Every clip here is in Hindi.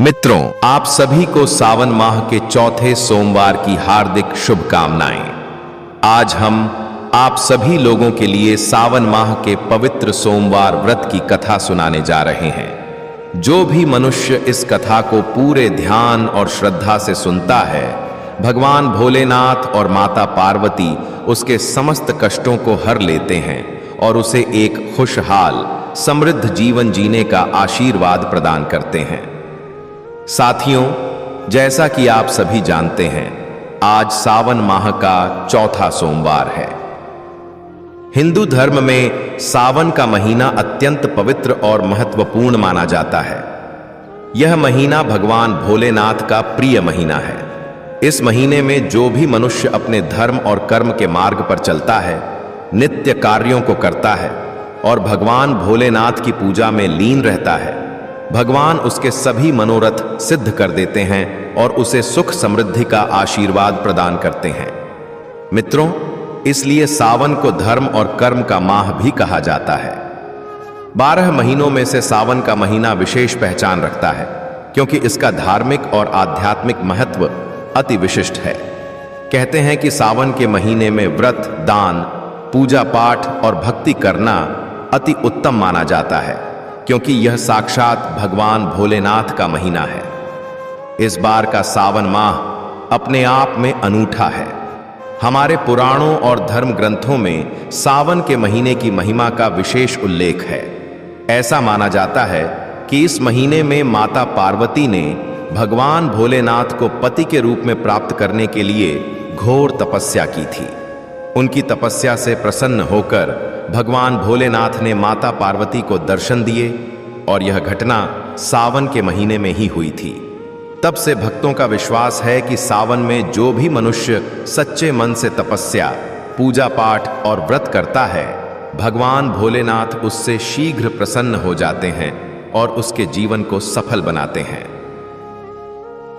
मित्रों, आप सभी को सावन माह के चौथे सोमवार की हार्दिक शुभकामनाएं। आज हम आप सभी लोगों के लिए सावन माह के पवित्र सोमवार व्रत की कथा सुनाने जा रहे हैं। जो भी मनुष्य इस कथा को पूरे ध्यान और श्रद्धा से सुनता है, भगवान भोलेनाथ और माता पार्वती उसके समस्त कष्टों को हर लेते हैं और उसे एक खुशहाल, समृद्ध जीवन जीने का आशीर्वाद प्रदान करते हैं। साथियों, जैसा कि आप सभी जानते हैं, आज सावन माह का चौथा सोमवार है। हिंदू धर्म में सावन का महीना अत्यंत पवित्र और महत्वपूर्ण माना जाता है। यह महीना भगवान भोलेनाथ का प्रिय महीना है। इस महीने में जो भी मनुष्य अपने धर्म और कर्म के मार्ग पर चलता है, नित्य कार्यों को करता है और भगवान भोलेनाथ की पूजा में लीन रहता है, भगवान उसके सभी मनोरथ सिद्ध कर देते हैं और उसे सुख समृद्धि का आशीर्वाद प्रदान करते हैं। मित्रों, इसलिए सावन को धर्म और कर्म का माह भी कहा जाता है। 12 महीनों में से सावन का महीना विशेष पहचान रखता है, क्योंकि इसका धार्मिक और आध्यात्मिक महत्व अति विशिष्ट है। कहते हैं कि सावन के महीने में व्रत, दान, पूजा पाठ और भक्ति करना अति उत्तम माना जाता है, क्योंकि यह साक्षात भगवान भोलेनाथ का महीना है। इस बार का सावन माह अपने आप में अनूठा है। हमारे पुराणों और धर्म ग्रंथों में सावन के महीने की महिमा का विशेष उल्लेख है। ऐसा माना जाता है कि इस महीने में माता पार्वती ने भगवान भोलेनाथ को पति के रूप में प्राप्त करने के लिए घोर तपस्या की थी। उनकी तपस्या से प्रसन्न होकर भगवान भोलेनाथ ने माता पार्वती को दर्शन दिए और यह घटना सावन के महीने में ही हुई थी। तब से भक्तों का विश्वास है कि सावन में जो भी मनुष्य सच्चे मन से तपस्या, पूजा पाठ और व्रत करता है, भगवान भोलेनाथ उससे शीघ्र प्रसन्न हो जाते हैं और उसके जीवन को सफल बनाते हैं।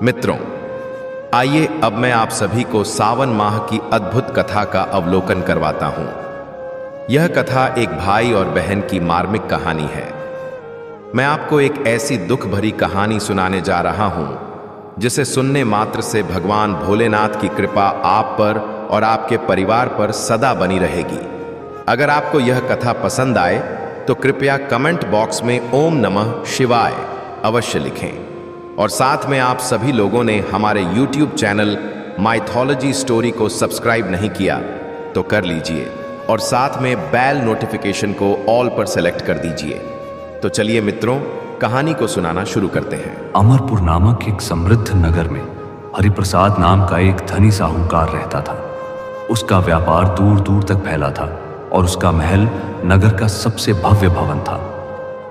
मित्रों, आइए अब मैं आप सभी को सावन माह की अद्भुत कथा का अवलोकन करवाता हूं। यह कथा एक भाई और बहन की मार्मिक कहानी है। मैं आपको एक ऐसी दुख भरी कहानी सुनाने जा रहा हूं, जिसे सुनने मात्र से भगवान भोलेनाथ की कृपा आप पर और आपके परिवार पर सदा बनी रहेगी। अगर आपको यह कथा पसंद आए तो कृपया कमेंट बॉक्स में ओम नमः शिवाय अवश्य लिखें और साथ में आप सभी लोगों ने हमारे YouTube चैनल माइथोलॉजी स्टोरी को सब्सक्राइब नहीं किया तो कर लीजिए और साथ में बेल नोटिफिकेशन को ऑल पर सेलेक्ट कर दीजिए। तो चलिए मित्रों, कहानी को सुनाना शुरू करते हैं। अमरपुर नामक एक समृद्ध नगर में हरिप्रसाद नाम का एक धनी साहूकार रहता था। उसका व्यापार दूर दूर तक फैला था और उसका महल नगर का सबसे भव्य भवन था।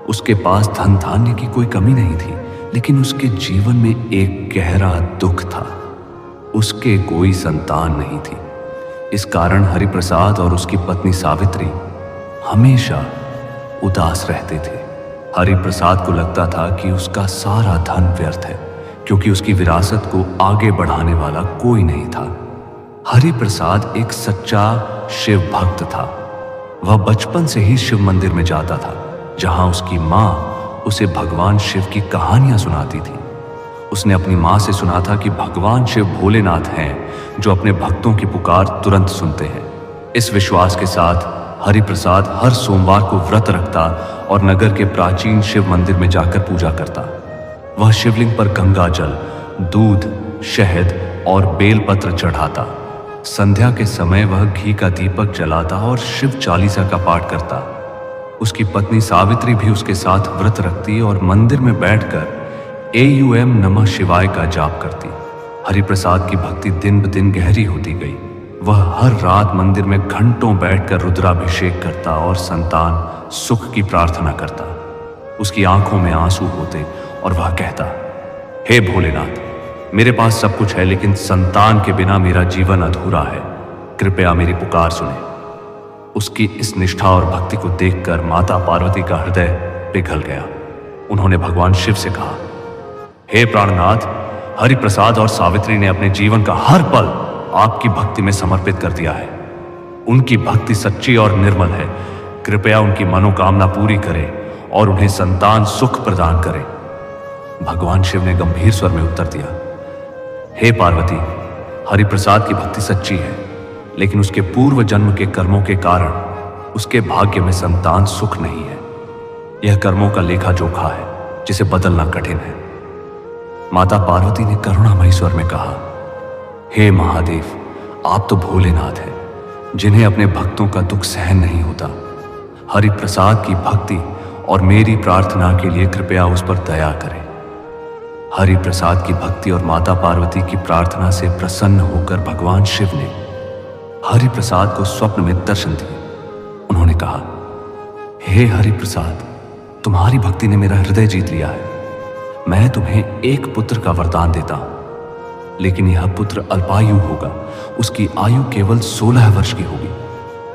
उसके पास धन धान्य की कोई कमी नहीं थी, लेकिन उसके जीवन में एक गहरा दुख था। उसके कोई संतान नहीं थी। इस कारण हरिप्रसाद और उसकी पत्नी सावित्री हमेशा उदास रहते थे। हरिप्रसाद को लगता था कि उसका सारा धन व्यर्थ है, क्योंकि उसकी विरासत को आगे बढ़ाने वाला कोई नहीं था। हरिप्रसाद एक सच्चा शिव भक्त था। वह बचपन से ही शिव मंदिर में जाता था, जहां उसकी माँ उसे भगवान शिव की कहानियां सुनाती थी। उसने अपनी माँ से सुना था कि भगवान शिव भोलेनाथ हैं, जो अपने भक्तों की पुकार तुरंत सुनते हैं। इस विश्वास के साथ हरिप्रसाद हर सोमवार को व्रत रखता और नगर के प्राचीन शिव मंदिर में जाकर पूजा करता। वह शिवलिंग पर गंगा जल, दूध, शहद और बेलपत्र चढ़ाता। संध्या के समय वह घी का दीपक जलाता और शिव चालीसा का पाठ करता। उसकी पत्नी सावित्री भी उसके साथ व्रत रखती और मंदिर में बैठकर एयूएम नमः शिवाय का जाप करती। हरिप्रसाद की भक्ति दिन ब दिन गहरी होती गई। वह हर रात मंदिर में घंटों बैठकर रुद्राभिषेक करता और संतान सुख की प्रार्थना करता। उसकी आंखों में आंसू होते और वह कहता, हे भोलेनाथ, मेरे पास सब कुछ है, लेकिन संतान के बिना मेरा जीवन अधूरा है। कृपया मेरी पुकार सुने। उसकी इस निष्ठा और भक्ति को देखकर माता पार्वती का हृदय पिघल गया। उन्होंने भगवान शिव से कहा, हे प्राणनाथ, हरिप्रसाद और सावित्री ने अपने जीवन का हर पल आपकी भक्ति में समर्पित कर दिया है। उनकी भक्ति सच्ची और निर्मल है। कृपया उनकी मनोकामना पूरी करें और उन्हें संतान सुख प्रदान करें। भगवान शिव ने गंभीर स्वर में उत्तर दिया, हे पार्वती, हरिप्रसाद की भक्ति सच्ची है, लेकिन उसके पूर्व जन्म के कर्मों के कारण उसके भाग्य में संतान सुख नहीं है। यह कर्मों का लेखा जोखा है जिसे बदलना कठिन है। माता पार्वती ने करुणामयी स्वर में कहा, हे महादेव, आप तो भोलेनाथ हैं, जिन्हें अपने भक्तों का दुख सहन नहीं होता। हरिप्रसाद की भक्ति और मेरी प्रार्थना के लिए कृपया उस पर दया करें। हरिप्रसाद की भक्ति और माता पार्वती की प्रार्थना से प्रसन्न होकर भगवान शिव ने हरिप्रसाद को स्वप्न में दर्शन दिए। उन्होंने कहा, हे हरिप्रसाद, तुम्हारी भक्ति ने मेरा हृदय जीत लिया है। मैं तुम्हें एक पुत्र का वरदान देता हूं, लेकिन यह पुत्र अल्पायु होगा। उसकी आयु केवल 16 वर्ष की होगी।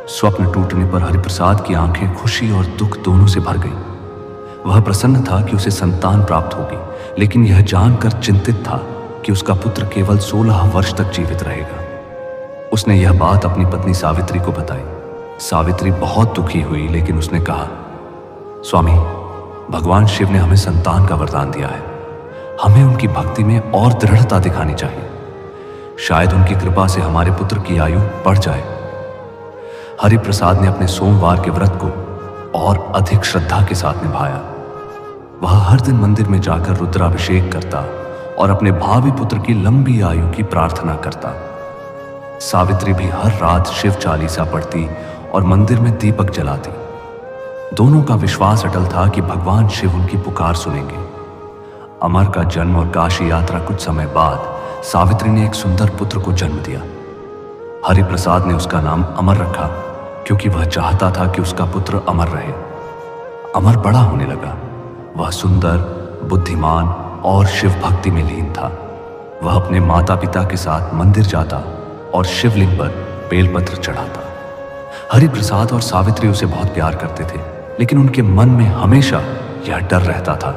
स्वप्न टूटने पर हरिप्रसाद की आंखें खुशी और दुख दोनों से भर गईं। वह प्रसन्न था कि उसे संतान प्राप्त होगी, लेकिन यह जानकर चिंतित था कि उसका पुत्र केवल 16 वर्ष तक जीवित रहेगा। उसने यह बात अपनी पत्नी सावित्री को बताई। सावित्री बहुत दुखी हुई, लेकिन उसने कहा, स्वामी, भगवान शिव ने हमें संतान का वरदान दिया है। हमें उनकी भक्ति में और दृढ़ता दिखानी चाहिए। शायद उनकी कृपा से हमारे पुत्र की आयु बढ़ जाए। हरिप्रसाद ने अपने सोमवार के व्रत को और अधिक श्रद्धा के साथ निभाया। वह हर दिन मंदिर में जाकर रुद्राभिषेक करता और अपने भावी पुत्र की लंबी आयु की प्रार्थना करता। सावित्री भी हर रात शिव चालीसा पढ़ती और मंदिर में दीपक जलाती। दोनों का विश्वास अटल था कि भगवान शिव उनकी पुकार सुनेंगे। अमर का जन्म और काशी यात्रा कुछ समय बाद सावित्री ने एक सुंदर पुत्र को जन्म दिया। हरिप्रसाद ने उसका नाम अमर रखा, क्योंकि वह चाहता था कि उसका पुत्र अमर रहे। अमर बड़ा होने लगा। वह सुंदर, बुद्धिमान और शिव भक्ति में लीन था। वह अपने माता पिता के साथ मंदिर जाता और शिवलिंग पर बेलपत्र चढ़ाता। हरिप्रसाद और सावित्री उसे बहुत प्यार करते थे, लेकिन उनके मन में हमेशा यह डर रहता था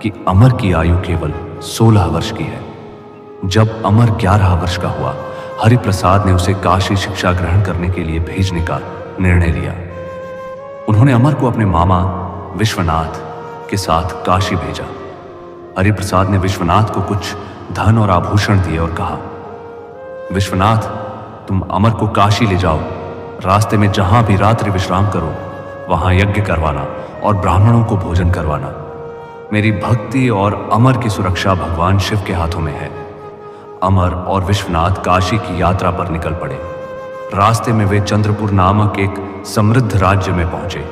कि अमर की आयु केवल 16 वर्ष की है। जब अमर 11 वर्ष का हुआ, हरिप्रसाद ने उसे काशी शिक्षा ग्रहण करने के लिए भेजने का निर्णय लिया। उन्होंने अमर को अपने मामा विश्वनाथ के साथ काशी भेजा। हरिप्रसाद ने विश्वनाथ को कुछ धन और आभूषण दिए और कहा, विश्वनाथ, तुम अमर को काशी ले जाओ। रास्ते में जहां भी रात्रि विश्राम करो, वहां यज्ञ करवाना और ब्राह्मणों को भोजन करवाना। मेरी भक्ति और अमर की सुरक्षा भगवान शिव के हाथों में है। अमर और विश्वनाथ काशी की यात्रा पर निकल पड़े। रास्ते में वे चंद्रपुर नामक एक समृद्ध राज्य में पहुंचे।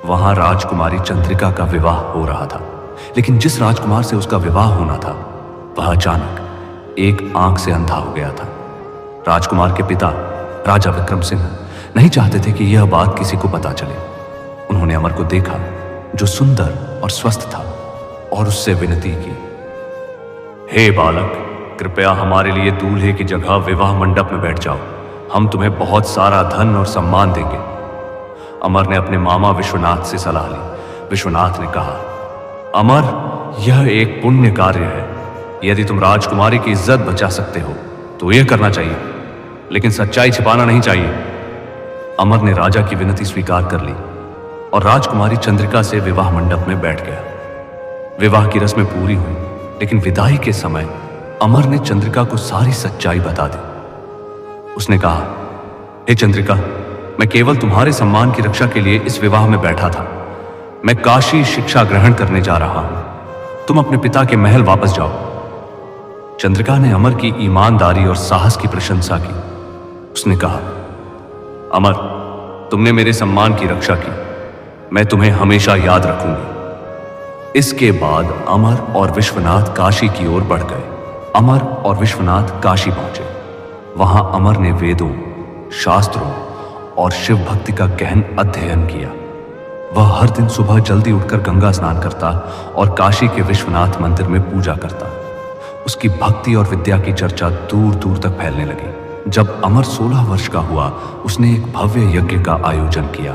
वहां राजकुमारी चंद्रिका का विवाह हो रहा था, लेकिन जिस राजकुमार से उसका विवाह होना था, वह अचानक एक आंख से अंधा हो गया था। राजकुमार के पिता राजा विक्रम सिंह नहीं चाहते थे कि यह बात किसी को पता चले। उन्होंने अमर को देखा, जो सुंदर और स्वस्थ था, और उससे विनती की, हे बालक, कृपया हमारे लिए दूल्हे की जगह विवाह मंडप में बैठ जाओ। हम तुम्हें बहुत सारा धन और सम्मान देंगे। अमर ने अपने मामा विश्वनाथ से सलाह ली। विश्वनाथ ने कहा, अमर, यह एक पुण्य कार्य है। यदि तुम राजकुमारी की इज्जत बचा सकते हो तो यह करना चाहिए, लेकिन सच्चाई छिपाना नहीं चाहिए। अमर ने राजा की विनती स्वीकार कर ली और राजकुमारी चंद्रिका से विवाह मंडप में बैठ गया। विवाह की रस्में पूरी हुई, लेकिन विदाई के समय अमर ने चंद्रिका को सारी सच्चाई बता दी। उसने कहा, हे चंद्रिका, मैं केवल तुम्हारे सम्मान की रक्षा के लिए इस विवाह में बैठा था। मैं काशी शिक्षा ग्रहण करने जा रहा हूं। तुम अपने पिता के महल वापस जाओ। चंद्रिका ने अमर की ईमानदारी और साहस की प्रशंसा की। उसने कहा, अमर, तुमने मेरे सम्मान की रक्षा की। मैं तुम्हें हमेशा याद रखूंगी। इसके बाद अमर और विश्वनाथ काशी की ओर बढ़ गए। अमर और विश्वनाथ काशी पहुंचे। वहां अमर ने वेदों, शास्त्रों और शिव भक्ति का गहन अध्ययन किया। वह हर दिन सुबह जल्दी उठकर गंगा स्नान करता और काशी के विश्वनाथ मंदिर में पूजा करता। उसकी भक्ति और विद्या की चर्चा दूर दूर तक फैलने लगी। जब अमर 16 वर्ष का हुआ, उसने एक भव्य यज्ञ का आयोजन किया।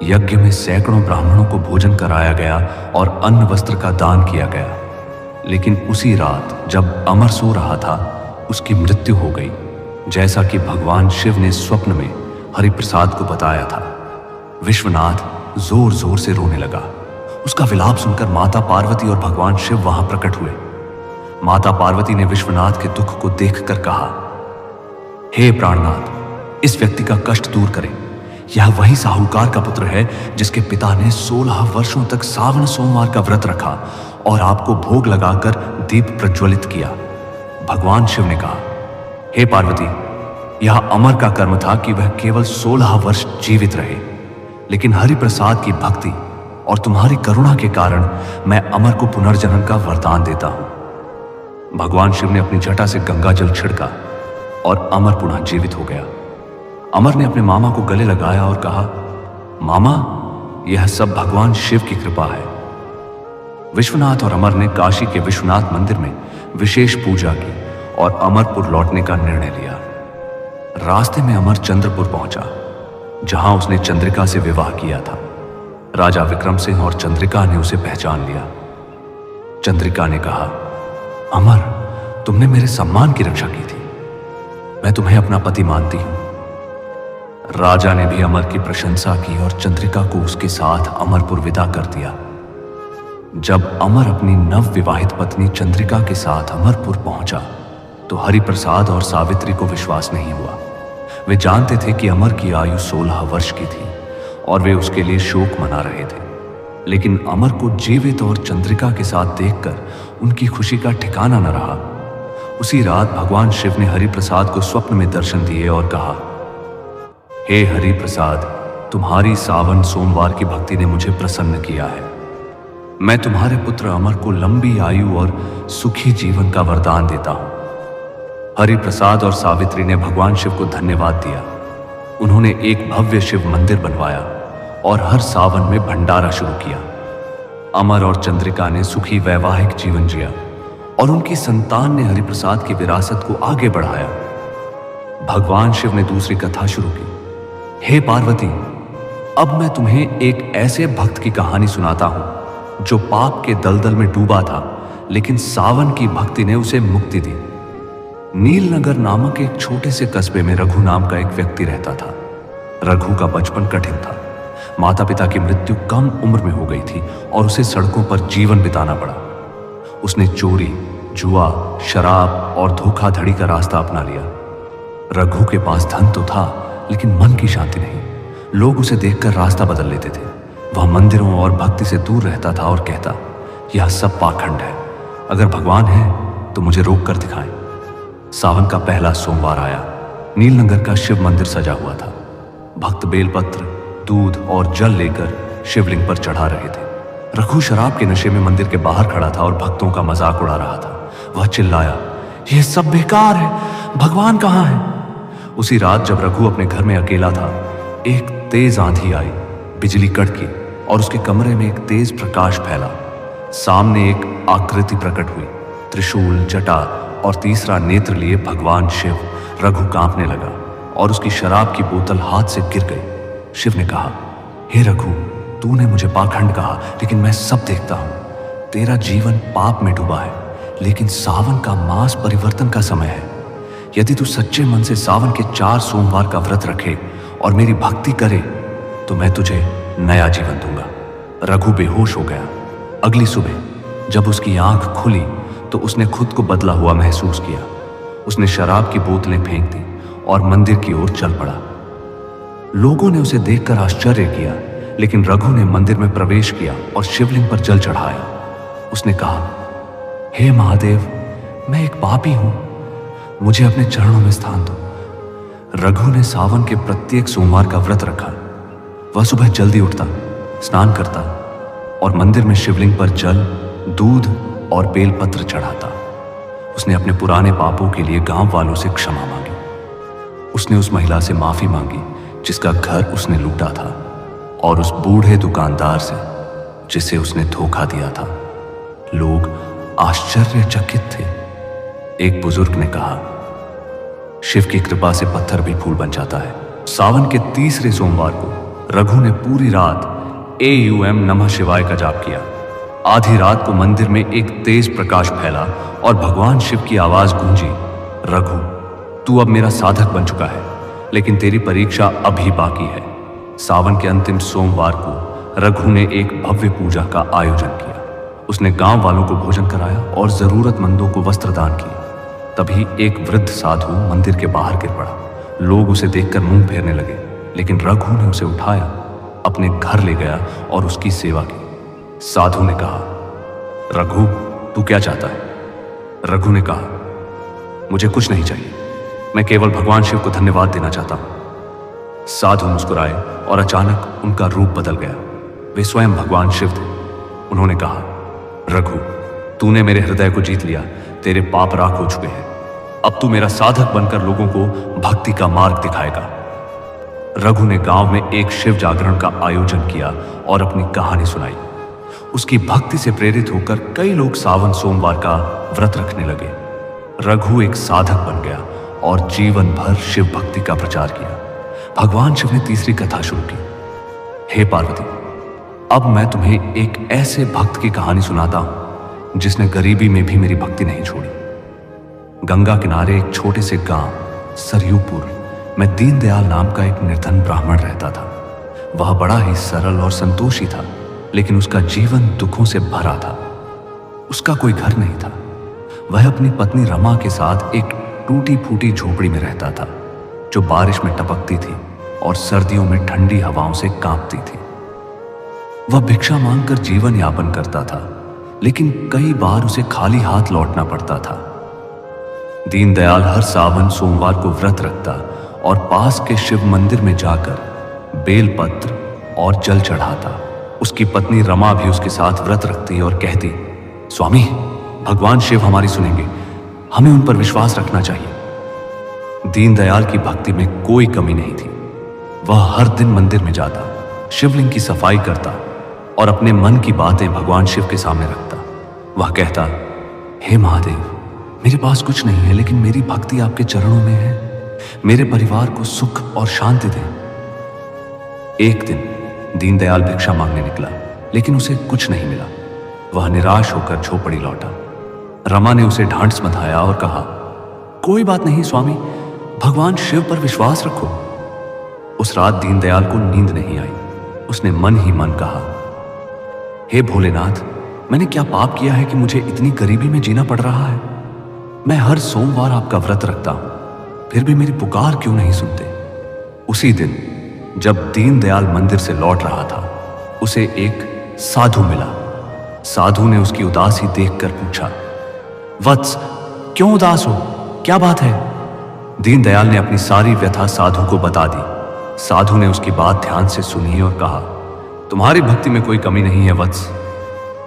यज्ञ में सैकड़ों ब्राह्मणों को भोजन कराया गया और अन्न वस्त्र का दान किया गया। लेकिन उसी रात जब अमर सो रहा था, उसकी मृत्यु हो गई, जैसा कि भगवान शिव ने स्वप्न में हरिप्रसाद को बताया था। विश्वनाथ जोर जोर से रोने लगा। उसका विलाप सुनकर माता पार्वती और भगवान शिव वहां प्रकट हुए। माता पार्वती ने विश्वनाथ के दुख को देखकर कहा, हे प्राणनाथ, इस व्यक्ति का कष्ट दूर करें। यह वही साहूकार का पुत्र है जिसके पिता ने 16 वर्षों तक सावन सोमवार का व्रत रखा और आपको भोग लगाकर दीप प्रज्वलित किया। भगवान शिव ने कहा, हे पार्वती, यह अमर का कर्म था कि वह केवल 16 वर्ष जीवित रहे, लेकिन हरिप्रसाद की भक्ति और तुम्हारी करुणा के कारण मैं अमर को पुनर्जन्म का वरदान देता हूं। भगवान शिव ने अपनी जटा से गंगा जल छिड़का और अमर पुनः जीवित हो गया। अमर ने अपने मामा को गले लगाया और कहा, मामा, यह सब भगवान शिव की कृपा है। विश्वनाथ और अमर ने काशी के विश्वनाथ मंदिर में विशेष पूजा की और अमरपुर लौटने का निर्णय लिया। रास्ते में अमर चंद्रपुर पहुंचा, जहां उसने चंद्रिका से विवाह किया था। राजा विक्रम सिंह और चंद्रिका ने उसे पहचान लिया। चंद्रिका ने कहा, अमर, तुमने मेरे सम्मान की रक्षा की थी। मैं तुम्हें अपना पति मानती हूं। राजा ने भी अमर की प्रशंसा की और चंद्रिका को उसके साथ अमरपुर विदा कर दिया। जब अमर अपनी नव विवाहित पत्नी चंद्रिका के साथ अमरपुर पहुंचा तो हरिप्रसाद और सावित्री को विश्वास नहीं हुआ। वे जानते थे कि अमर की आयु 16 वर्ष की थी और वे उसके लिए शोक मना रहे थे, लेकिन अमर को जीवित और चंद्रिका के साथ देखकर उनकी खुशी का ठिकाना न रहा। उसी रात भगवान शिव ने हरिप्रसाद को स्वप्न में दर्शन दिए और कहा, हे हरिप्रसाद, तुम्हारी सावन सोमवार की भक्ति ने मुझे प्रसन्न किया है। मैं तुम्हारे पुत्र अमर को लंबी आयु और सुखी जीवन का वरदान देता हूं। हरिप्रसाद और सावित्री ने भगवान शिव को धन्यवाद दिया। उन्होंने एक भव्य शिव मंदिर बनवाया और हर सावन में भंडारा शुरू किया। अमर और चंद्रिका ने सुखी वैवाहिक जीवन जिया और उनकी संतान ने हरिप्रसाद की विरासत को आगे बढ़ाया। भगवान शिव ने दूसरी कथा शुरू की। हे पार्वती, अब मैं तुम्हें एक ऐसे भक्त की कहानी सुनाता हूं जो पाप के दलदल में डूबा था, लेकिन सावन की भक्ति ने उसे मुक्ति दी। नीलनगर नामक एक छोटे से कस्बे में रघु नाम का एक व्यक्ति रहता था। रघु का बचपन कठिन था। माता पिता की मृत्यु कम उम्र में हो गई थी और उसे सड़कों पर जीवन बिताना पड़ा। उसने चोरी, जुआ, शराब और धोखाधड़ी का रास्ता अपना लिया। रघु के पास धन तो था, लेकिन मन की शांति नहीं। लोग उसे देखकर रास्ता बदल लेते थे। वह मंदिरों और भक्ति से दूर रहता था और कहता, यह सब पाखंड है। अगर भगवान है तो मुझे रोक कर दिखाएं। सावन का पहला सोमवार आया। नीलनगर का शिव मंदिर सजा हुआ था। भक्त बेलपत्र, दूध और जल लेकर शिवलिंग पर चढ़ा रहे थे। रघु शराब के नशे में मंदिर के बाहर खड़ा था और भक्तों का मजाक उड़ा रहा था। वह चिल्लाया, यह सब बेकार है, भगवान कहाँ है? उसी रात जब रघु अपने घर में अकेला था, एक तेज आंधी आई, बिजली कड़की और उसके कमरे में एक तेज प्रकाश फैला। सामने एक आकृति प्रकट हुई, त्रिशूल, जटा और तीसरा नेत्र लिए भगवान शिव। रघु कांपने लगा और उसकी शराब की बोतल हाथ से गिर गई। शिव ने कहा, हे रघु, तूने मुझे पाखंड कहा, लेकिन मैं सब देखता हूं। तेरा जीवन पाप में डूबा है, लेकिन सावन का मास परिवर्तन का समय है। यदि तू सच्चे मन से सावन के 4 सोमवार का व्रत रखे और मेरी भक्ति करे तो मैं तुझे नया जीवन दूंगा। रघु बेहोश हो गया। अगली सुबह जब उसकी आंख खुली तो उसने खुद को बदला हुआ महसूस किया। उसने शराब की बोतलें फेंक दी और मंदिर की ओर चल पड़ा। लोगों ने उसे देखकर आश्चर्य किया, लेकिन रघु ने मंदिर में प्रवेश किया और शिवलिंग पर जल चढ़ाया। उसने कहा, हे महादेव, मैं एक पापी हूं, मुझे अपने चरणों में स्थान दो। रघु ने सावन के प्रत्येक सोमवार का व्रत रखा। वह सुबह जल्दी उठता, स्नान करता और मंदिर में शिवलिंग पर जल, दूध और बेलपत्र चढ़ाता। उसने अपने पुराने पापों के लिए गांव वालों से क्षमा मांगी। उसने उस महिला से माफी मांगी जिसका घर उसने लूटा था और उस बूढ़े दुकानदार से जिसे उसने धोखा दिया था। लोग आश्चर्यचकित थे। एक बुजुर्ग ने कहा, शिव की कृपा से पत्थर भी फूल बन जाता है। सावन के तीसरे सोमवार को रघु ने पूरी रात AUM नमः शिवाय का जाप किया। आधी रात को मंदिर में एक तेज प्रकाश फैला और भगवान शिव की आवाज गूंजी, रघु, तू अब मेरा साधक बन चुका है, लेकिन तेरी परीक्षा अभी बाकी है। सावन के अंतिम सोमवार को रघु ने एक भव्य पूजा का आयोजन किया। उसने गांव वालों को भोजन कराया और जरूरतमंदों को वस्त्र दान किए। तभी एक वृद्ध साधु मंदिर के बाहर गिर पड़ा। लोग उसे देखकर मुंह फेरने लगे, लेकिन रघु ने उसे उठाया, अपने घर ले गया और उसकी सेवा की। साधु ने कहा, रघु, तू क्या चाहता है? रघु ने कहा, मुझे कुछ नहीं चाहिए, मैं केवल भगवान शिव को धन्यवाद देना चाहता हूं। साधु मुस्कुराए और अचानक उनका रूप बदल गया। वे स्वयं भगवान शिव थे। उन्होंने कहा, रघु, तूने मेरे हृदय को जीत लिया, तेरे पाप राख हो चुके हैं। अब तू मेरा साधक बनकर लोगों को भक्ति का मार्ग दिखाएगा। रघु ने गांव में एक शिव जागरण का आयोजन किया और अपनी कहानी सुनाई। उसकी भक्ति से प्रेरित होकर कई लोग सावन सोमवार का व्रत रखने लगे। रघु एक साधक बन गया और जीवन भर शिव भक्ति का प्रचार किया। भगवान शिव ने तीसरी कथा शुरू की। हे पार्वती, अब मैं तुम्हें एक ऐसे भक्त की कहानी सुनाता हूं जिसने गरीबी में भी मेरी भक्ति नहीं छोड़ी। गंगा किनारे एक छोटे से गांव सरयूपुर में दीनदयाल नाम का एक निर्धन ब्राह्मण रहता था। वह बड़ा ही सरल और संतोषी था, लेकिन उसका जीवन दुखों से भरा था। उसका कोई घर नहीं था। वह अपनी पत्नी रमा के साथ एक टूटी फूटी झोपड़ी में रहता था, जो बारिश में टपकती थी और सर्दियों में ठंडी हवाओं से कांपती थी। वह भिक्षा मांगकर जीवन यापन करता था, लेकिन कई बार उसे खाली हाथ लौटना पड़ता था। दीनदयाल हर सावन सोमवार को व्रत रखता और पास के शिव मंदिर में जाकर बेलपत्र और जल चढ़ाता। उसकी पत्नी रमा भी उसके साथ व्रत रखती और कहती, स्वामी, भगवान शिव हमारी सुनेंगे, हमें उन पर विश्वास रखना चाहिए। दीनदयाल की भक्ति में कोई कमी नहीं थी। वह हर दिन मंदिर में जाता, शिवलिंग की सफाई करता और अपने मन की बातें भगवान शिव के सामने रखता। वह कहता, हे महादेव, मेरे पास कुछ नहीं है, लेकिन मेरी भक्ति आपके चरणों में है। मेरे परिवार को सुख और शांति दें। एक दिन दीनदयाल भिक्षा मांगने निकला, लेकिन उसे कुछ नहीं मिला। वह निराश होकर झोपड़ी लौटा। रमा ने उसे ढांढस बंधाया और कहा, कोई बात नहीं स्वामी, भगवान शिव पर विश्वास रखो। उस रात दीनदयाल को नींद नहीं आई। उसने मन ही मन कहा, हे भोलेनाथ, मैंने क्या पाप किया है कि मुझे इतनी गरीबी में जीना पड़ रहा है? मैं हर सोमवार आपका व्रत रखता हूं, फिर भी मेरी पुकार क्यों नहीं सुनते? उसी दिन जब दीनदयाल मंदिर से लौट रहा था, उसे एक साधु मिला। साधु ने उसकी उदासी देखकर पूछा, वत्स, क्यों उदास हो? क्या बात है? दीनदयाल ने अपनी सारी व्यथा साधु को बता दी। साधु ने उसकी बात ध्यान से सुनी और कहा, तुम्हारी भक्ति में कोई कमी नहीं है वत्स,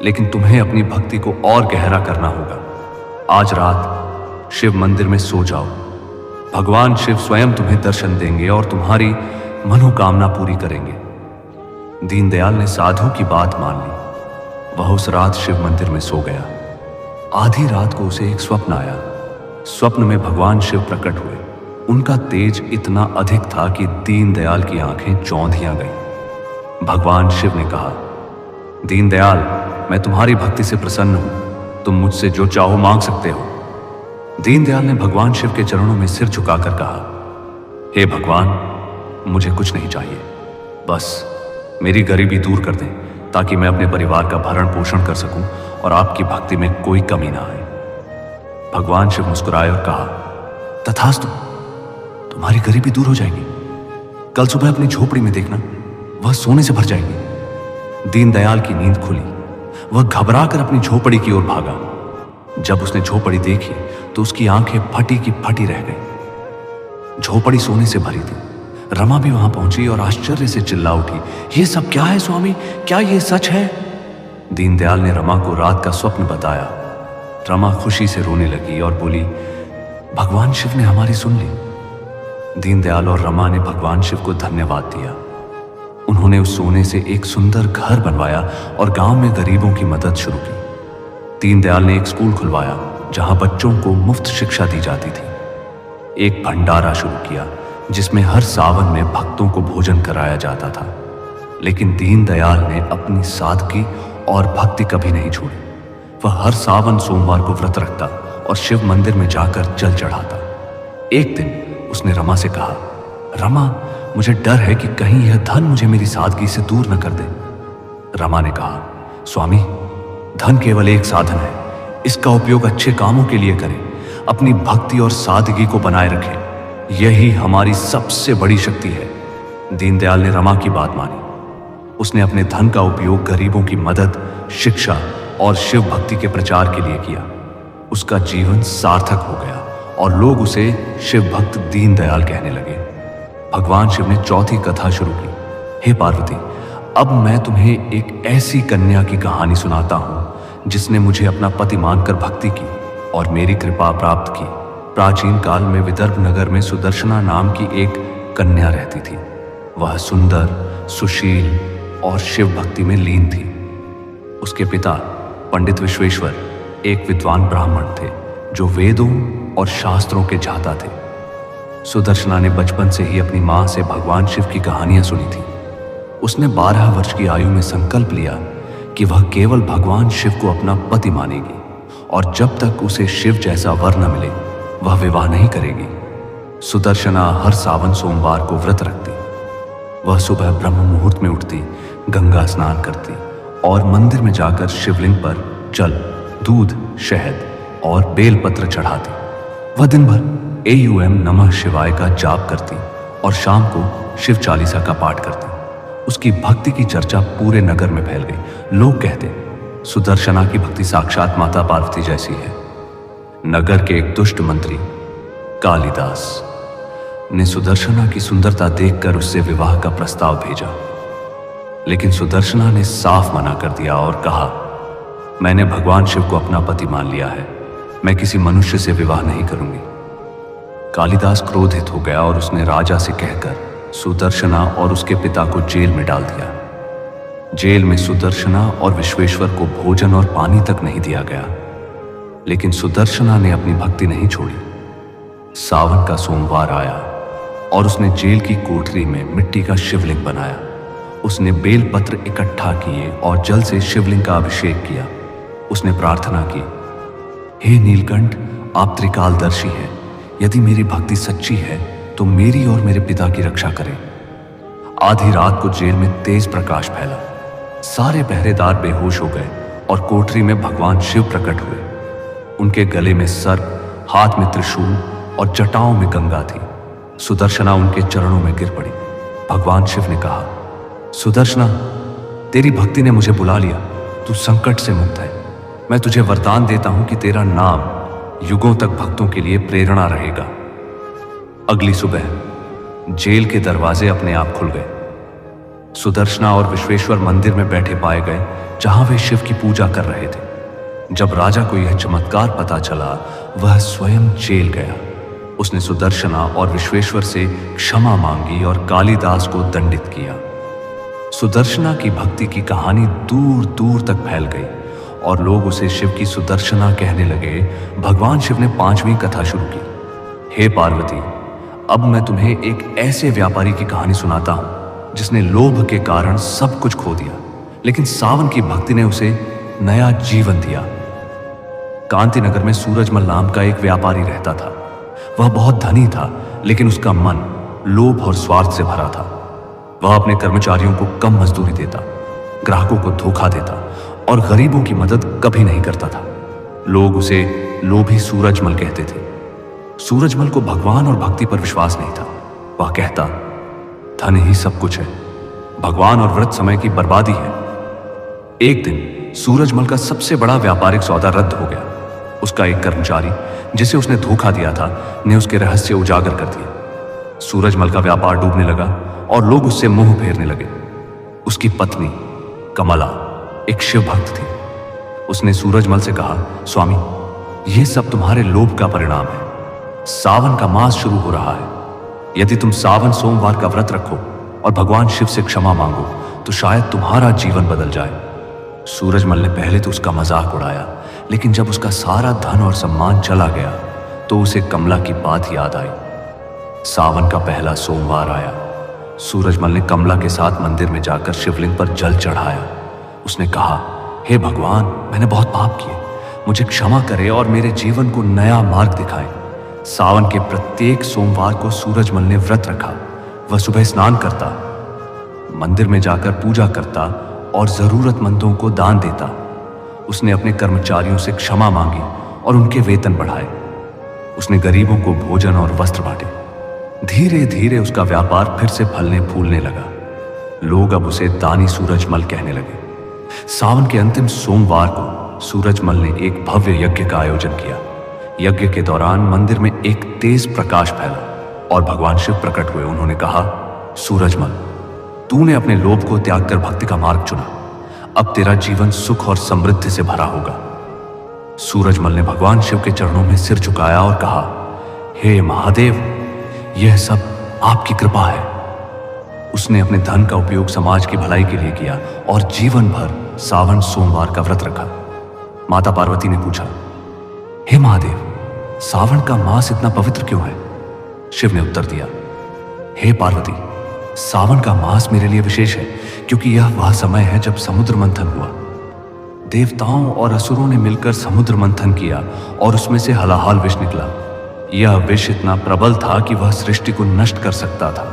लेकिन तुम्हें अपनी भक्ति को और गहरा करना होगा। आज रात शिव मंदिर में सो जाओ। भगवान शिव स्वयं तुम्हें दर्शन देंगे और तुम्हारी मनोकामना पूरी करेंगे। दीनदयाल ने साधु की बात मान ली। वह उस रात शिव मंदिर में सो गया। आधी रात को उसे एक स्वप्न आया। स्वप्न में भगवान शिव प्रकट हुए। उनका तेज इतना अधिक था कि दीनदयाल की आंखें चौंधियां गईं। भगवान शिव ने कहा, दीनदयाल, मैं तुम्हारी भक्ति से प्रसन्न हूं। तुम मुझसे जो चाहो मांग सकते हो। दीनदयाल ने भगवान शिव के चरणों में सिर झुकाकर कहा, हे भगवान, मुझे कुछ नहीं चाहिए, बस मेरी गरीबी दूर कर दें, ताकि मैं अपने परिवार का भरण पोषण कर सकूं और आपकी भक्ति में कोई कमी ना आए। भगवान शिव मुस्कुराए और कहा, तथास्तु, तुम्हारी गरीबी दूर हो जाएगी। कल सुबह अपनी झोपड़ी में देखना, वह सोने से भर जाएगी। दीनदयाल की नींद खुली। वह घबराकर अपनी झोपड़ी की ओर भागा। जब उसने झोपड़ी देखी तो उसकी आंखें फटी की फटी रह गई। झोपड़ी सोने से भरी थी। रमा भी वहां पहुंची और आश्चर्य से चिल्ला उठी, ये सब क्या है स्वामी? क्या ये सच है? दीनदयाल ने रमा को रात का स्वप्न बताया। रमा खुशी से रोने लगी और बोली, भगवान शिव ने हमारी सुन ली। दीनदयाल और रमा ने भगवान शिव को धन्यवाद दिया। उन्होंने उस सोने से एक सुंदर घर बनवाया और गांव में गरीबों की मदद शुरू की। दीनदयाल ने एक स्कूल खुलवाया जहां बच्चों को मुफ्त शिक्षा दी जाती थी। एक भंडारा शुरू किया जिसमें हर सावन में भक्तों को भोजन कराया जाता था। लेकिन दीनदयाल ने अपनी सादगी और भक्ति कभी नहीं छोड़ी। वह हर सावन सोमवार को व्रत रखता और शिव मंदिर में जाकर जल चढ़ाता। एक दिन उसने रमा से कहा, रमा, मुझे डर है कि कहीं यह धन मुझे मेरी सादगी से दूर न कर दे। रमा ने कहा, स्वामी, धन केवल एक साधन है, इसका उपयोग अच्छे कामों के लिए करें, अपनी भक्ति और सादगी को बनाए रखें, यही हमारी सबसे बड़ी शक्ति है। दीनदयाल ने रमा की बात मानी। उसने अपने धन का उपयोग गरीबों की मदद, शिक्षा और शिव भक्ति के प्रचार के लिए किया। उसका जीवन सार्थक हो गया और लोग उसे शिव भक्त दीनदयाल कहने लगे। भगवान शिव ने चौथी कथा शुरू की। हे पार्वती, अब मैं तुम्हें एक ऐसी कन्या की कहानी सुनाता हूं जिसने मुझे अपना पति मानकर भक्ति की और मेरी कृपा प्राप्त की। प्राचीन काल में विदर्भ नगर में सुदर्शना नाम की एक कन्या रहती थी। वह सुंदर, सुशील और शिव भक्ति में लीन थी। उसके पिता पंडित विश्वेश्वर एक विद्वान ब्राह्मण थे जो वेदों और शास्त्रों के झाता थे। सुदर्शना ने बचपन से ही अपनी मां से भगवान शिव की कहानियां सुनी थी। उसने 12 वर्ष की आयु में संकल्प लिया कि वह केवल भगवान शिव को अपना पति मानेगी और जब तक उसे शिव जैसा वर न मिले वह विवाह नहीं करेगी। सुदर्शना हर सावन सोमवार को व्रत रखती। वह सुबह ब्रह्म मुहूर्त में उठती, गंगा स्नान करती और मंदिर में जाकर शिवलिंग पर जल, दूध, शहद और बेलपत्र चढ़ाती। वह दिन भर AUM नमः शिवाय का जाप करती और शाम को शिव चालीसा का पाठ करती। उसकी भक्ति की चर्चा पूरे नगर में फैल गई। लोग कहते, सुदर्शना की भक्ति साक्षात माता पार्वती जैसी है। नगर के एक दुष्ट मंत्री कालिदास ने सुदर्शना की सुंदरता देखकर उससे विवाह का प्रस्ताव भेजा, लेकिन सुदर्शना ने साफ मना कर दिया और कहा, मैंने भगवान शिव को अपना पति मान लिया है, मैं किसी मनुष्य से विवाह नहीं करूंगी। कालिदास क्रोधित हो गया और उसने राजा से कहकर सुदर्शना और उसके पिता को जेल में डाल दिया। जेल में सुदर्शना और विश्वेश्वर को भोजन और पानी तक नहीं दिया गया, लेकिन सुदर्शना ने अपनी भक्ति नहीं छोड़ी। सावन का सोमवार आया और उसने जेल की कोठरी में मिट्टी का शिवलिंग बनाया। उसने बेलपत्र इकट्ठा किए और जल से शिवलिंग का अभिषेक किया। उसने प्रार्थना की, हे नीलकंठ, आप त्रिकालदर्शी हैं, यदि मेरी भक्ति सच्ची है तो मेरी और मेरे पिता की रक्षा करें। आधी रात को जेल में तेज प्रकाश फैला। सारे पहरेदार बेहोश हो गए और कोठरी में भगवान शिव प्रकट हुए। उनके गले में सर्प, हाथ में त्रिशूल और जटाओं में गंगा थी। सुदर्शना उनके चरणों में गिर पड़ी। भगवान शिव ने कहा, सुदर्शना, तेरी भक्ति ने मुझे बुला लिया, तू संकट से मुक्त है। मैं तुझे वरदान देता हूं कि तेरा नाम युगों तक भक्तों के लिए प्रेरणा रहेगा। अगली सुबह जेल के दरवाजे अपने आप खुल गए। सुदर्शना और विश्वेश्वर मंदिर में बैठे पाए गए जहां वे शिव की पूजा कर रहे थे। जब राजा को यह चमत्कार पता चला, वह स्वयं जेल गया। उसने सुदर्शना और विश्वेश्वर से क्षमा मांगी और कालिदास को दंडित किया। सुदर्शना की भक्ति की कहानी दूर दूर तक फैल गई और लोग उसे शिव की सुदर्शना कहने लगे। भगवान शिव ने 5वीं कथा शुरू की। हे पार्वती, अब मैं तुम्हें एक ऐसे व्यापारी की कहानी सुनाता हूं जिसने लोभ के कारण सब कुछ खो दिया, लेकिन सावन की भक्ति ने उसे नया जीवन दिया। कांति नगर में सूरजमल नाम का एक व्यापारी रहता था। वह बहुत धनी था, लेकिन उसका मन लोभ और स्वार्थ से भरा था। वह अपने कर्मचारियों को कम मजदूरी देता, ग्राहकों को धोखा देता और गरीबों की मदद कभी नहीं करता था। लोग उसे लोभी सूरजमल कहते थे। सूरजमल को भगवान और भक्ति पर विश्वास नहीं था। वह कहता, धन ही सब कुछ है, भगवान और व्रत समय की बर्बादी है। एक दिन सूरजमल का सबसे बड़ा व्यापारिक सौदा रद्द हो गया। उसका एक कर्मचारी जिसे उसने धोखा दिया था ने उसके रहस्य उजागर कर दिए। सूरजमल का व्यापार डूबने लगा और लोग उससे मुंह फेरने लगे। उसकी पत्नी कमला एक शिव भक्त थी। उसने सूरजमल से कहा, स्वामी, यह सब तुम्हारे लोभ का परिणाम है। सावन का मास शुरू हो रहा है। यदि तुम सावन सोमवार का व्रत रखो और भगवान शिव से क्षमा मांगो तो शायद तुम्हारा जीवन बदल जाए। सूरजमल ने पहले तो उसका मजाक उड़ाया, लेकिन जब उसका सारा धन और सम्मान चला गया तो उसे कमला की बात याद आई। सावन का पहला सोमवार आया। सूरजमल ने कमला के साथ मंदिर में जाकर शिवलिंग पर जल चढ़ाया। उसने कहा, हे भगवान, मैंने बहुत पाप किए, मुझे क्षमा करें और मेरे जीवन को नया मार्ग दिखाएं। सावन के प्रत्येक सोमवार को सूरजमल ने व्रत रखा। वह सुबह स्नान करता, मंदिर में जाकर पूजा करता और जरूरतमंदों को दान देता। उसने अपने कर्मचारियों से क्षमा मांगी और उनके वेतन बढ़ाए। उसने गरीबों को भोजन और वस्त्र बांटे। धीरे धीरे उसका व्यापार फिर से फलने फूलने लगा। लोग अब उसे दानी सूरजमल कहने लगे। सावन के अंतिम सोमवार को सूरजमल ने एक भव्य यज्ञ का आयोजन किया। यज्ञ के दौरान मंदिर में एक तेज प्रकाश फैला और भगवान शिव प्रकट हुए। उन्होंने कहा, सूरजमल, तूने अपने लोभ को त्याग कर भक्ति का मार्ग चुना। अब तेरा जीवन सुख और समृद्धि से भरा होगा। सूरजमल ने भगवान शिव के चरणों में सिर झुकाया और कहा, हे महादेव, यह सब आपकी कृपा है। उसने अपने धन का उपयोग समाज की भलाई के लिए किया और जीवन भर सावन सोमवार का व्रत रखा। माता पार्वती ने पूछा, हे महादेव, सावन का मास इतना पवित्र क्यों है? शिव ने उत्तर दिया, हे पार्वती, सावन का मास मेरे लिए विशेष है क्योंकि यह वह समय है जब समुद्र मंथन हुआ। देवताओं और असुरों ने मिलकर समुद्र मंथन किया और उसमें से हलाहल विष निकला। यह विष इतना प्रबल था कि वह सृष्टि को नष्ट कर सकता था।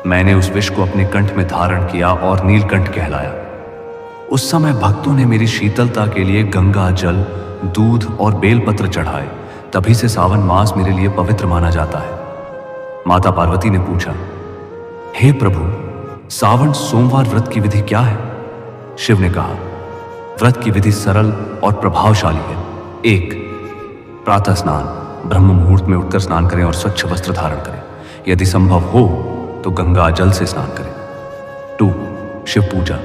मैंने उस विष को अपने कंठ में धारण किया और नीलकंठ कहलाया। उस समय भक्तों ने मेरी शीतलता के लिए गंगा जल, दूध और बेलपत्र चढ़ाए। तभी से सावन मास मेरे लिए पवित्र माना जाता है। माता पार्वती ने पूछा, हे प्रभु, सावन सोमवार व्रत की विधि क्या है? शिव ने कहा, व्रत की विधि सरल और प्रभावशाली है। 1. प्रातः स्नान, ब्रह्म मुहूर्त में उठकर स्नान करें और स्वच्छ वस्त्र धारण करें। यदि संभव हो तो गंगा जल से स्नान करें। 2. शिव पूजा,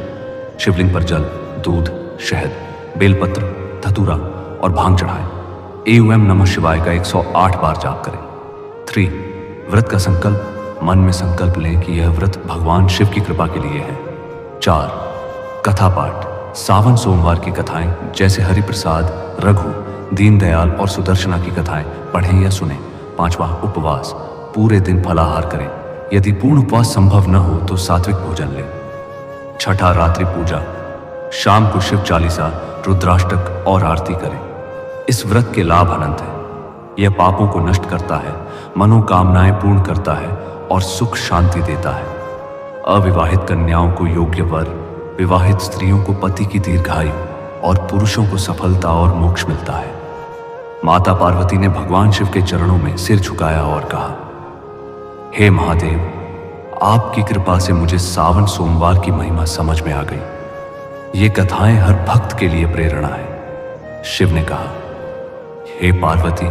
शिवलिंग पर जल, दूध, शहद, बेलपत्र, धतूरा और भांग चढ़ाएं। एवं नमः शिवाय का 108 बार जाप करें। 3. व्रत का संकल्प, मन में संकल्प लें कि यह व्रत भगवान शिव की कृपा के लिए है। 4. कथा पाठ, सावन सोमवार की कथाएं जैसे हरिप्रसाद, रघु, दीनदयाल और सुदर्शना की कथाएं पढ़ें या सुनें। 5वां उपवास, पूरे दिन फलाहार करें। यदि पूर्ण उपवास संभव न हो तो सात्विक भोजन लें। 6. रात्रि पूजा, शाम को शिव चालीसा, रुद्राष्टक और आरती करें। इस व्रत के लाभ अनंत है। यह पापों को नष्ट करता है, मनोकामनाएं पूर्ण करता है और सुख शांति देता है। अविवाहित कन्याओं को योग्य वर, विवाहित स्त्रियों को पति की दीर्घायु और पुरुषों को सफलता और मोक्ष मिलता है। माता पार्वती ने भगवान शिव के चरणों में सिर झुकाया और कहा, हे महादेव, आपकी कृपा से मुझे सावन सोमवार की महिमा समझ में आ गई। ये कथाएं हर भक्त के लिए प्रेरणा है। शिव ने कहा, हे पार्वती,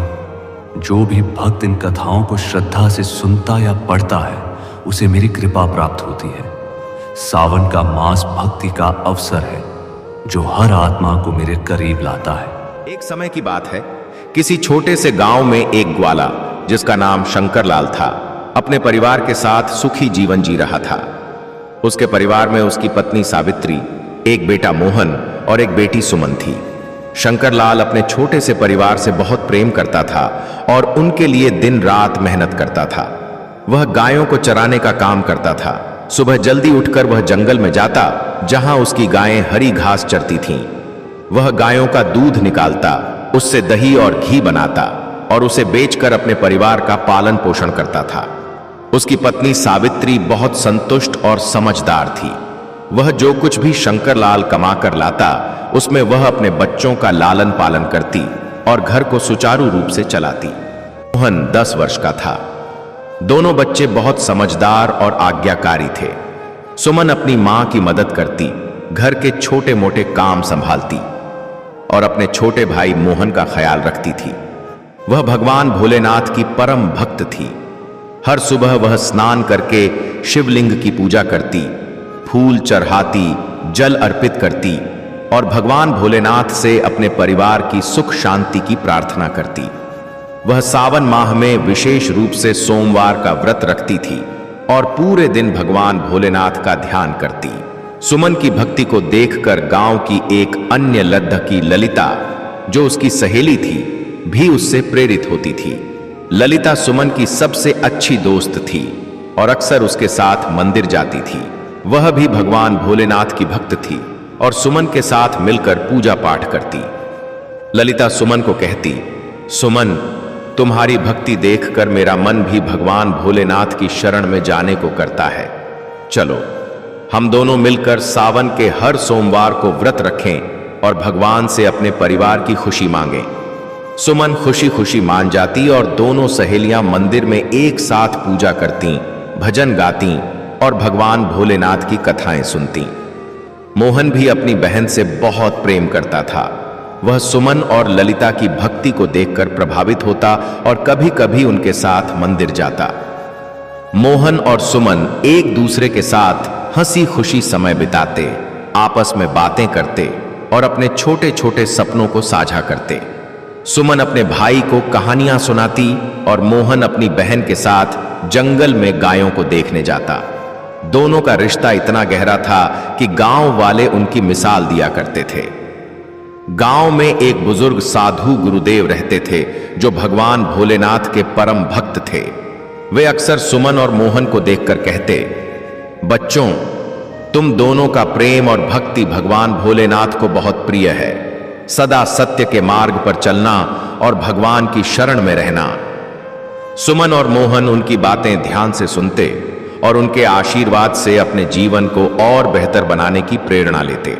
जो भी भक्त इन कथाओं को श्रद्धा से सुनता या पढ़ता है उसे मेरी कृपा प्राप्त होती है। सावन का मास भक्ति का अवसर है जो हर आत्मा को मेरे करीब लाता है। एक समय की बात है, किसी छोटे से गांव में एक ग्वाला जिसका नाम शंकरलाल था अपने परिवार के साथ सुखी जीवन जी रहा था। उसके परिवार में उसकी पत्नी सावित्री, एक बेटा मोहन और एक बेटी सुमन थी। शंकरलाल अपने छोटे से परिवार से बहुत प्रेम करता था और उनके लिए दिन रात मेहनत करता था। वह गायों को चराने का काम करता था। सुबह जल्दी उठकर वह जंगल में जाता जहां उसकी गायें हरी घास चरती थीं। वह गायों का दूध निकालता, उससे दही और घी बनाता और उसे बेचकर अपने परिवार का पालन पोषण करता था। उसकी पत्नी सावित्री बहुत संतुष्ट और समझदार थी। वह जो कुछ भी शंकरलाल कमा कर लाता उसमें वह अपने बच्चों का लालन पालन करती और घर को सुचारू रूप से चलाती। मोहन 10 वर्ष का था। दोनों बच्चे बहुत समझदार और आज्ञाकारी थे। सुमन अपनी मां की मदद करती, घर के छोटे मोटे काम संभालती और अपने छोटे भाई मोहन का ख्याल रखती थी। वह भगवान भोलेनाथ की परम भक्त थी। हर सुबह वह स्नान करके शिवलिंग की पूजा करती, फूल चढ़ाती, जल अर्पित करती और भगवान भोलेनाथ से अपने परिवार की सुख शांति की प्रार्थना करती। वह सावन माह में विशेष रूप से सोमवार का व्रत रखती थी और पूरे दिन भगवान भोलेनाथ का ध्यान करती। सुमन की भक्ति को देखकर गांव की एक अन्य लद्दकी ललिता, जो उसकी सहेली थी, भी उससे प्रेरित होती थी। ललिता सुमन की सबसे अच्छी दोस्त थी और अक्सर उसके साथ मंदिर जाती थी। वह भी भगवान भोलेनाथ की भक्त थी और सुमन के साथ मिलकर पूजा पाठ करती। ललिता सुमन को कहती, सुमन, तुम्हारी भक्ति देखकर मेरा मन भी भगवान भोलेनाथ की शरण में जाने को करता है। चलो हम दोनों मिलकर सावन के हर सोमवार को व्रत रखें और भगवान से अपने परिवार की खुशी मांगें। सुमन खुशी खुशी मान जाती और दोनों सहेलियां मंदिर में एक साथ पूजा करती, भजन गाती और भगवान भोलेनाथ की कथाएं सुनती। मोहन भी अपनी बहन से बहुत प्रेम करता था। वह सुमन और ललिता की भक्ति को देखकर प्रभावित होता और कभी कभी उनके साथ मंदिर जाता। मोहन और सुमन एक दूसरे के साथ हंसी खुशी समय बिताते, आपस में बातें करते और अपने छोटे छोटे सपनों को साझा करते। सुमन अपने भाई को कहानियां सुनाती और मोहन अपनी बहन के साथ जंगल में गायों को देखने जाता। दोनों का रिश्ता इतना गहरा था कि गांव वाले उनकी मिसाल दिया करते थे। गांव में एक बुजुर्ग साधु गुरुदेव रहते थे जो भगवान भोलेनाथ के परम भक्त थे। वे अक्सर सुमन और मोहन को देखकर कहते, बच्चों, तुम दोनों का प्रेम और भक्ति भगवान भोलेनाथ को बहुत प्रिय है। सदा सत्य के मार्ग पर चलना और भगवान की शरण में रहना। सुमन और मोहन उनकी बातें ध्यान से सुनते और उनके आशीर्वाद से अपने जीवन को और बेहतर बनाने की प्रेरणा लेते।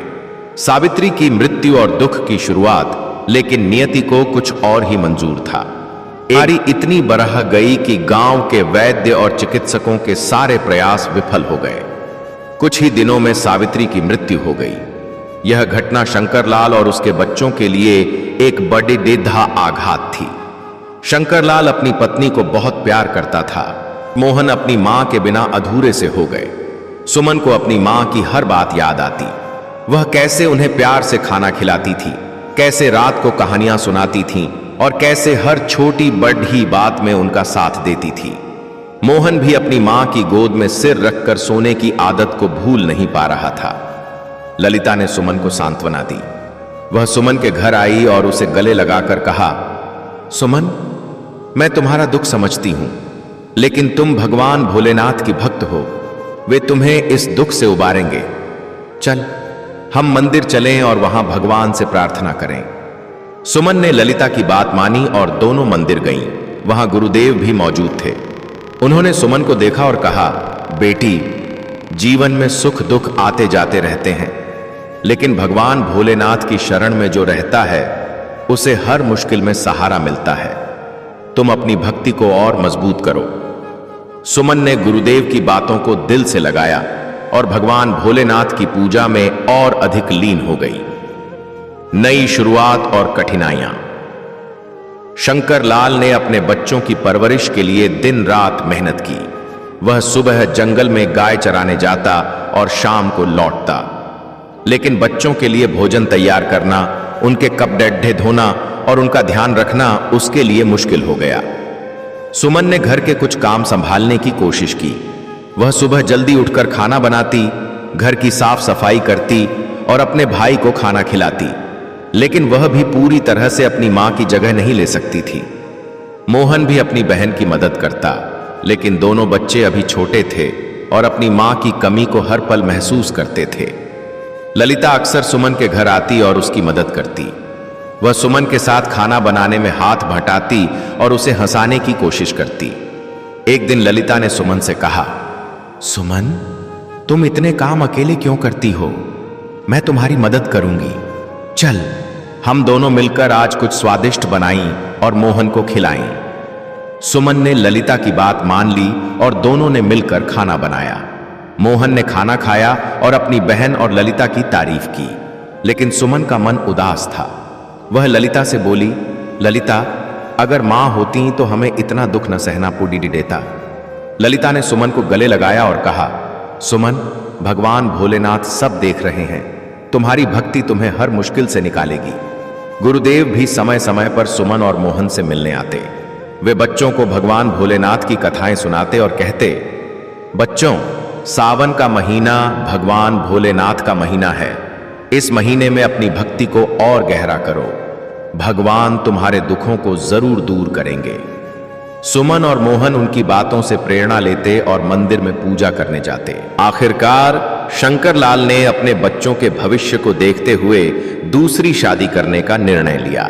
सावित्री की मृत्यु और दुख की शुरुआत, लेकिन नियति को कुछ और ही मंजूर था। बीमारी इतनी बढ़ गई कि गांव के वैद्य और चिकित्सकों के सारे प्रयास विफल हो गए। कुछ ही दिनों में सावित्री की मृत्यु हो गई। यह घटना शंकरलाल और उसके बच्चों के लिए एक बड़ी दीर्घा आघात थी। शंकरलाल अपनी पत्नी को बहुत प्यार करता था। मोहन अपनी मां के बिना अधूरे से हो गए। सुमन को अपनी मां की हर बात याद आती। वह कैसे उन्हें प्यार से खाना खिलाती थी, कैसे रात को कहानियां सुनाती थी और कैसे हर छोटी बड़ी बात में उनका साथ देती थी। मोहन भी अपनी मां की गोद में सिर रखकर सोने की आदत को भूल नहीं पा रहा था। ललिता ने सुमन को सांत्वना दी। वह सुमन के घर आई और उसे गले लगाकर कहा, सुमन, मैं तुम्हारा दुख समझती हूं, लेकिन तुम भगवान भोलेनाथ की भक्त हो। वे तुम्हें इस दुख से उबारेंगे। चल, हम मंदिर चलें और वहां भगवान से प्रार्थना करें। सुमन ने ललिता की बात मानी और दोनों मंदिर गईं। वहां गुरुदेव भी मौजूद थे। उन्होंने सुमन को देखा और कहा, बेटी, जीवन में सुख दुख आते जाते रहते हैं, लेकिन भगवान भोलेनाथ की शरण में जो रहता है उसे हर मुश्किल में सहारा मिलता है। तुम अपनी भक्ति को और मजबूत करो। सुमन ने गुरुदेव की बातों को दिल से लगाया और भगवान भोलेनाथ की पूजा में और अधिक लीन हो गई। नई शुरुआत और कठिनाइयां। शंकरलाल ने अपने बच्चों की परवरिश के लिए दिन रात मेहनत की। वह सुबह जंगल में गाय चराने जाता और शाम को लौटता, लेकिन बच्चों के लिए भोजन तैयार करना, उनके कपड़े धोना और उनका ध्यान रखना उसके लिए मुश्किल हो गया। सुमन ने घर के कुछ काम संभालने की कोशिश की। वह सुबह जल्दी उठकर खाना बनाती, घर की साफ सफाई करती और अपने भाई को खाना खिलाती, लेकिन वह भी पूरी तरह से अपनी मां की जगह नहीं ले सकती थी। मोहन भी अपनी बहन की मदद करता, लेकिन दोनों बच्चे अभी छोटे थे और अपनी मां की कमी को हर पल महसूस करते थे। ललिता अक्सर सुमन के घर आती और उसकी मदद करती। वह सुमन के साथ खाना बनाने में हाथ बटाती और उसे हंसाने की कोशिश करती। एक दिन ललिता ने सुमन से कहा, सुमन, तुम इतने काम अकेले क्यों करती हो? मैं तुम्हारी मदद करूंगी। चल, हम दोनों मिलकर आज कुछ स्वादिष्ट बनाएं और मोहन को खिलाएं। सुमन ने ललिता की बात मान ली और दोनों ने मिलकर खाना बनाया। मोहन ने खाना खाया और अपनी बहन और ललिता की तारीफ की, लेकिन सुमन का मन उदास था। वह ललिता से बोली, ललिता, अगर मां होती तो हमें इतना दुख न सहना देता। ललिता ने सुमन को गले लगाया और कहा, सुमन, भगवान भोलेनाथ सब देख रहे हैं। तुम्हारी भक्ति तुम्हें हर मुश्किल से निकालेगी। गुरुदेव भी समय समय पर सुमन और मोहन से मिलने आते। वे बच्चों को भगवान भोलेनाथ की कथाएं सुनाते और कहते, बच्चों, सावन का महीना भगवान भोलेनाथ का महीना है। इस महीने में अपनी भक्ति को और गहरा करो। भगवान तुम्हारे दुखों को जरूर दूर करेंगे। सुमन और मोहन उनकी बातों से प्रेरणा लेते और मंदिर में पूजा करने जाते। आखिरकार शंकरलाल ने अपने बच्चों के भविष्य को देखते हुए दूसरी शादी करने का निर्णय लिया।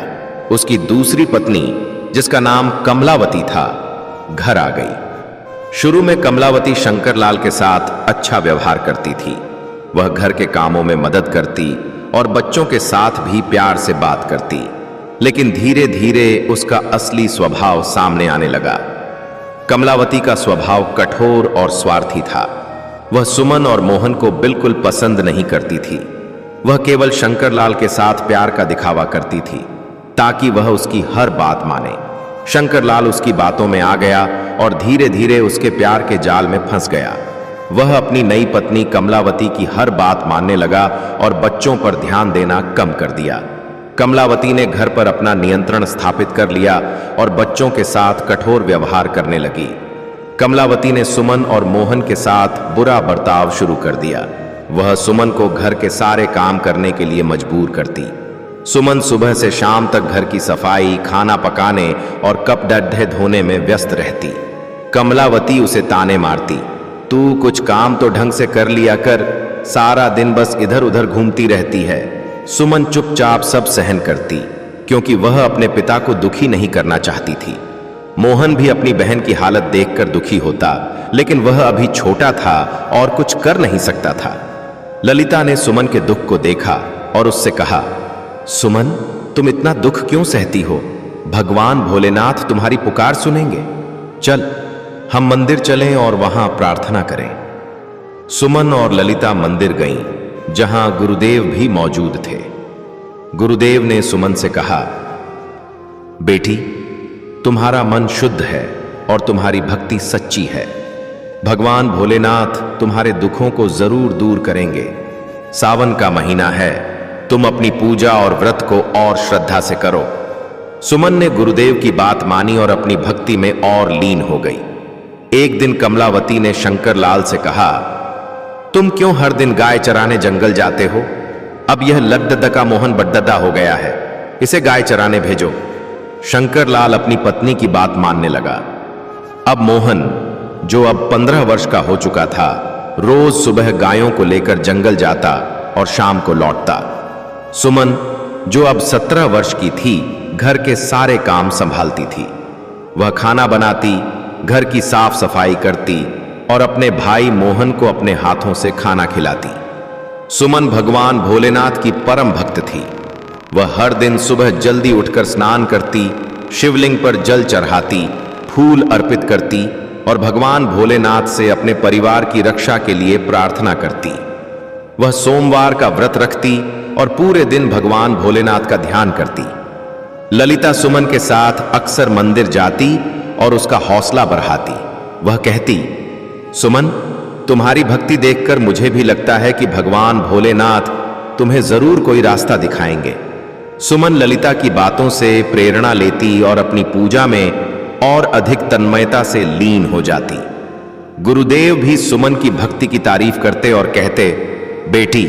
उसकी दूसरी पत्नी, जिसका नाम कमलावती था, घर आ गई। शुरू में कमलावती शंकरलाल के साथ अच्छा व्यवहार करती थी, वह घर के कामों में मदद करती और बच्चों के साथ भी प्यार से बात करती। लेकिन धीरे धीरे उसका असली स्वभाव सामने आने लगा। कमलावती का स्वभाव कठोर और स्वार्थी था। वह सुमन और मोहन को बिल्कुल पसंद नहीं करती थी। वह केवल शंकरलाल के साथ प्यार का दिखावा करती थी ताकि वह उसकी हर बात माने। शंकरलाल उसकी बातों में आ गया और धीरे धीरे उसके प्यार के जाल में फंस गया। वह अपनी नई पत्नी कमलावती की हर बात मानने लगा और बच्चों पर ध्यान देना कम कर दिया। कमलावती ने घर पर अपना नियंत्रण स्थापित कर लिया और बच्चों के साथ कठोर व्यवहार करने लगी। कमलावती ने सुमन और मोहन के साथ बुरा बर्ताव शुरू कर दिया। वह सुमन को घर के सारे काम करने के लिए मजबूर करती। सुमन सुबह से शाम तक घर की सफाई, खाना पकाने और कप डड्ढे धोने में व्यस्त रहती। कमलावती उसे ताने मारती, तू कुछ काम तो ढंग से कर लिया कर, सारा दिन बस इधर उधर घूमती रहती है। सुमन चुपचाप सब सहन करती क्योंकि वह अपने पिता को दुखी नहीं करना चाहती थी। मोहन भी अपनी बहन की हालत देखकर दुखी होता, लेकिन वह अभी छोटा था और कुछ कर नहीं सकता था। ललिता ने सुमन के दुख को देखा और उससे कहा, सुमन, तुम इतना दुख क्यों सहती हो? भगवान भोलेनाथ तुम्हारी पुकार सुनेंगे। चल, हम मंदिर चलें और वहां प्रार्थना करें। सुमन और ललिता मंदिर गईं, जहां गुरुदेव भी मौजूद थे। गुरुदेव ने सुमन से कहा, बेटी, तुम्हारा मन शुद्ध है और तुम्हारी भक्ति सच्ची है। भगवान भोलेनाथ तुम्हारे दुखों को जरूर दूर करेंगे। सावन का महीना है, तुम अपनी पूजा और व्रत को और श्रद्धा से करो। सुमन ने गुरुदेव की बात मानी और अपनी भक्ति में और लीन हो गई। एक दिन कमलावती ने शंकरलाल से कहा, तुम क्यों हर दिन गाय चराने जंगल जाते हो? अब यह लड्डदा का मोहन बड्डदा हो गया है, इसे गाय चराने भेजो। शंकरलाल अपनी पत्नी की बात मानने लगा। अब मोहन, जो अब 15 वर्ष का हो चुका था, रोज सुबह गायों को लेकर जंगल जाता और शाम को लौटता। सुमन, जो अब 17 वर्ष की थी, घर के सारे काम संभालती थी। वह खाना बनाती, घर की साफ सफाई करती और अपने भाई मोहन को अपने हाथों से खाना खिलाती। सुमन भगवान भोलेनाथ की परम भक्त थी। वह हर दिन सुबह जल्दी उठकर स्नान करती, शिवलिंग पर जल चढ़ाती, फूल अर्पित करती और भगवान भोलेनाथ से अपने परिवार की रक्षा के लिए प्रार्थना करती। वह सोमवार का व्रत रखती और पूरे दिन भगवान भोलेनाथ का ध्यान करती। ललिता सुमन के साथ अक्सर मंदिर जाती और उसका हौसला बढ़ाती। वह कहती, सुमन, तुम्हारी भक्ति देखकर मुझे भी लगता है कि भगवान भोलेनाथ तुम्हें जरूर कोई रास्ता दिखाएंगे। सुमन ललिता की बातों से प्रेरणा लेती और अपनी पूजा में और अधिक तन्मयता से लीन हो जाती। गुरुदेव भी सुमन की भक्ति की तारीफ करते और कहते, बेटी,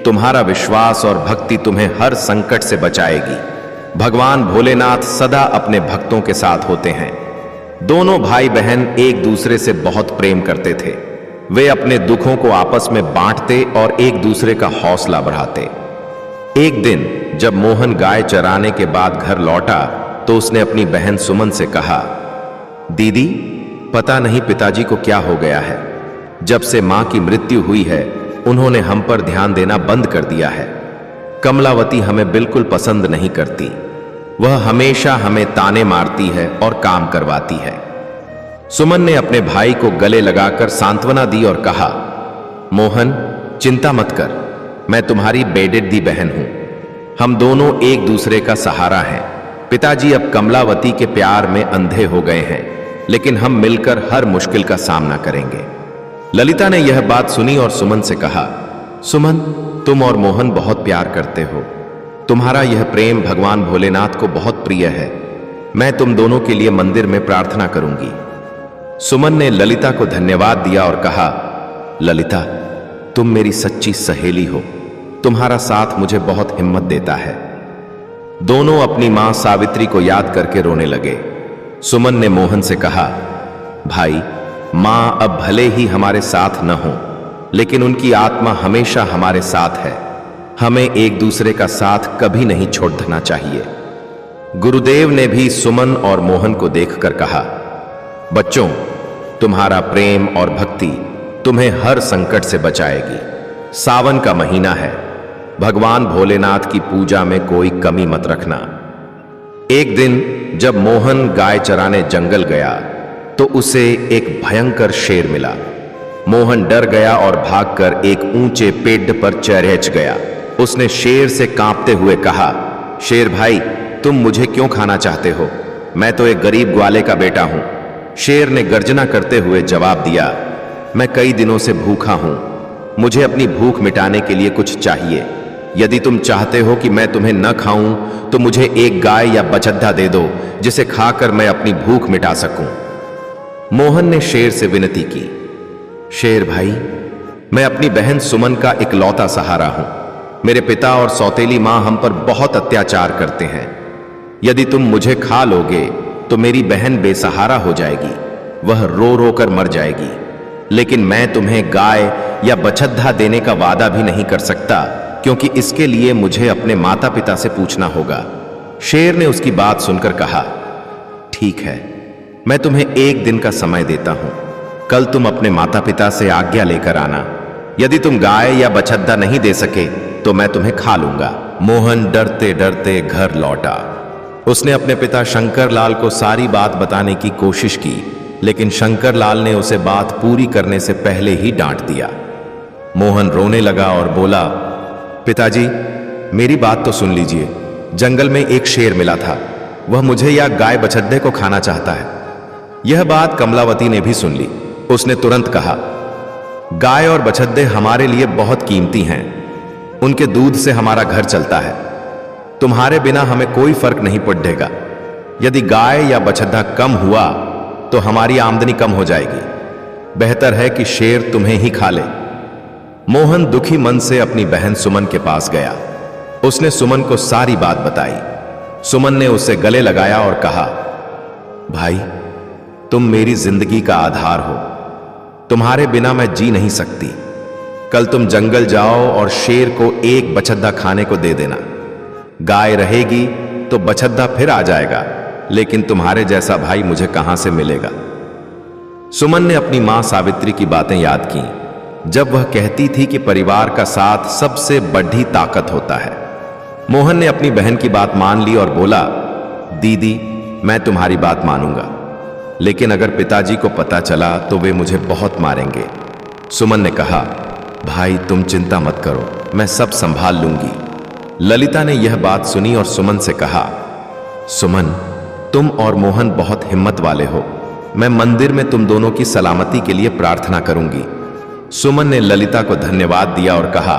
तुम्हारा विश्वास और भक्ति तुम्हें हर संकट से बचाएगी। भगवान भोलेनाथ सदा अपने भक्तों के साथ होते हैं। दोनों भाई बहन एक दूसरे से बहुत प्रेम करते थे। वे अपने दुखों को आपस में बांटते और एक दूसरे का हौसला बढ़ाते। एक दिन जब मोहन गाय चराने के बाद घर लौटा तो उसने अपनी बहन सुमन से कहा, दीदी, पता नहीं पिताजी को क्या हो गया है। जब से मां की मृत्यु हुई है, उन्होंने हम पर ध्यान देना बंद कर दिया है। कमलावती हमें बिल्कुल पसंद नहीं करती। वह हमेशा हमें ताने मारती है और काम करवाती है। सुमन ने अपने भाई को गले लगाकर सांत्वना दी और कहा, मोहन, चिंता मत कर, मैं तुम्हारी बेडेड बहन हूं। हम दोनों एक दूसरे का सहारा हैं। पिताजी अब कमलावती के प्यार में अंधे हो गए हैं, लेकिन हम मिलकर हर मुश्किल का सामना करेंगे। ललिता ने यह बात सुनी और सुमन से कहा, सुमन, तुम और मोहन बहुत प्यार करते हो। तुम्हारा यह प्रेम भगवान भोलेनाथ को बहुत प्रिय है। मैं तुम दोनों के लिए मंदिर में प्रार्थना करूंगी। सुमन ने ललिता को धन्यवाद दिया और कहा, ललिता, तुम मेरी सच्ची सहेली हो। तुम्हारा साथ मुझे बहुत हिम्मत देता है। दोनों अपनी मां सावित्री को याद करके रोने लगे। सुमन ने मोहन से कहा, भाई, मां अब भले ही हमारे साथ न हो, लेकिन उनकी आत्मा हमेशा हमारे साथ है। हमें एक दूसरे का साथ कभी नहीं छोड़ देना चाहिए। गुरुदेव ने भी सुमन और मोहन को देखकर कहा, बच्चों, तुम्हारा प्रेम और भक्ति तुम्हें हर संकट से बचाएगी। सावन का महीना है, भगवान भोलेनाथ की पूजा में कोई कमी मत रखना। एक दिन जब मोहन गाय चराने जंगल गया तो उसे एक भयंकर शेर मिला। मोहन डर गया और भागकर एक ऊंचे पेड़ पर चढ़ गया। उसने शेर से कांपते हुए कहा, शेर भाई, तुम मुझे क्यों खाना चाहते हो? मैं तो एक गरीब ग्वाले का बेटा हूं। शेर ने गर्जना करते हुए जवाब दिया, मैं कई दिनों से भूखा हूं, मुझे अपनी भूख मिटाने के लिए कुछ चाहिए। यदि तुम चाहते हो कि मैं तुम्हें न खाऊं तो मुझे एक गाय या बछद्दा दे दो जिसे खाकर मैं अपनी भूख मिटा सकूं। मोहन ने शेर से विनती की, शेर भाई, मैं अपनी बहन सुमन का इकलौता सहारा हूं। मेरे पिता और सौतेली मां हम पर बहुत अत्याचार करते हैं। यदि तुम मुझे खा लोगे तो मेरी बहन बेसहारा हो जाएगी, वह रो रो कर मर जाएगी। लेकिन मैं तुम्हें गाय या बछद्दा देने का वादा भी नहीं कर सकता, क्योंकि इसके लिए मुझे अपने माता पिता से पूछना होगा। शेर ने उसकी बात सुनकर कहा, ठीक है, मैं तुम्हें एक दिन का समय देता हूं। कल तुम अपने माता पिता से आज्ञा लेकर आना। यदि तुम गाय या बछद्दा नहीं दे सके तो मैं तुम्हें खा लूंगा। मोहन डरते डरते घर लौटा। उसने अपने पिता शंकर लाल को सारी बात बताने की कोशिश की, लेकिन शंकर लाल ने उसे बात पूरी करने से पहले ही डांट दिया। मोहन रोने लगा और बोला, पिताजी, मेरी बात तो सुन लीजिए। जंगल में एक शेर मिला था, वह मुझे या गाय बछद्दे को खाना चाहता है। यह बात कमलावती ने भी सुन ली। उसने तुरंत कहा, गाय और बछद्दे हमारे लिए बहुत कीमती हैं, उनके दूध से हमारा घर चलता है। तुम्हारे बिना हमें कोई फर्क नहीं पड़ेगा। यदि गाय या बछद्दा कम हुआ तो हमारी आमदनी कम हो जाएगी। बेहतर है कि शेर तुम्हें ही खा ले। मोहन दुखी मन से अपनी बहन सुमन के पास गया। उसने सुमन को सारी बात बताई। सुमन ने उसे गले लगाया और कहा, भाई, तुम मेरी जिंदगी का आधार हो, तुम्हारे बिना मैं जी नहीं सकती। कल तुम जंगल जाओ और शेर को एक बछद्दा खाने को दे देना। गाय रहेगी तो बछद्दा फिर आ जाएगा, लेकिन तुम्हारे जैसा भाई मुझे कहां से मिलेगा। सुमन ने अपनी मां सावित्री की बातें याद की, जब वह कहती थी कि परिवार का साथ सबसे बड़ी ताकत होता है। मोहन ने अपनी बहन की बात मान ली और बोला, दीदी, मैं तुम्हारी बात मानूंगा, लेकिन अगर पिताजी को पता चला तो वे मुझे बहुत मारेंगे। सुमन ने कहा, भाई, तुम चिंता मत करो, मैं सब संभाल लूंगी। ललिता ने यह बात सुनी और सुमन से कहा, सुमन, तुम और मोहन बहुत हिम्मत वाले हो। मैं मंदिर में तुम दोनों की सलामती के लिए प्रार्थना करूंगी। सुमन ने ललिता को धन्यवाद दिया और कहा,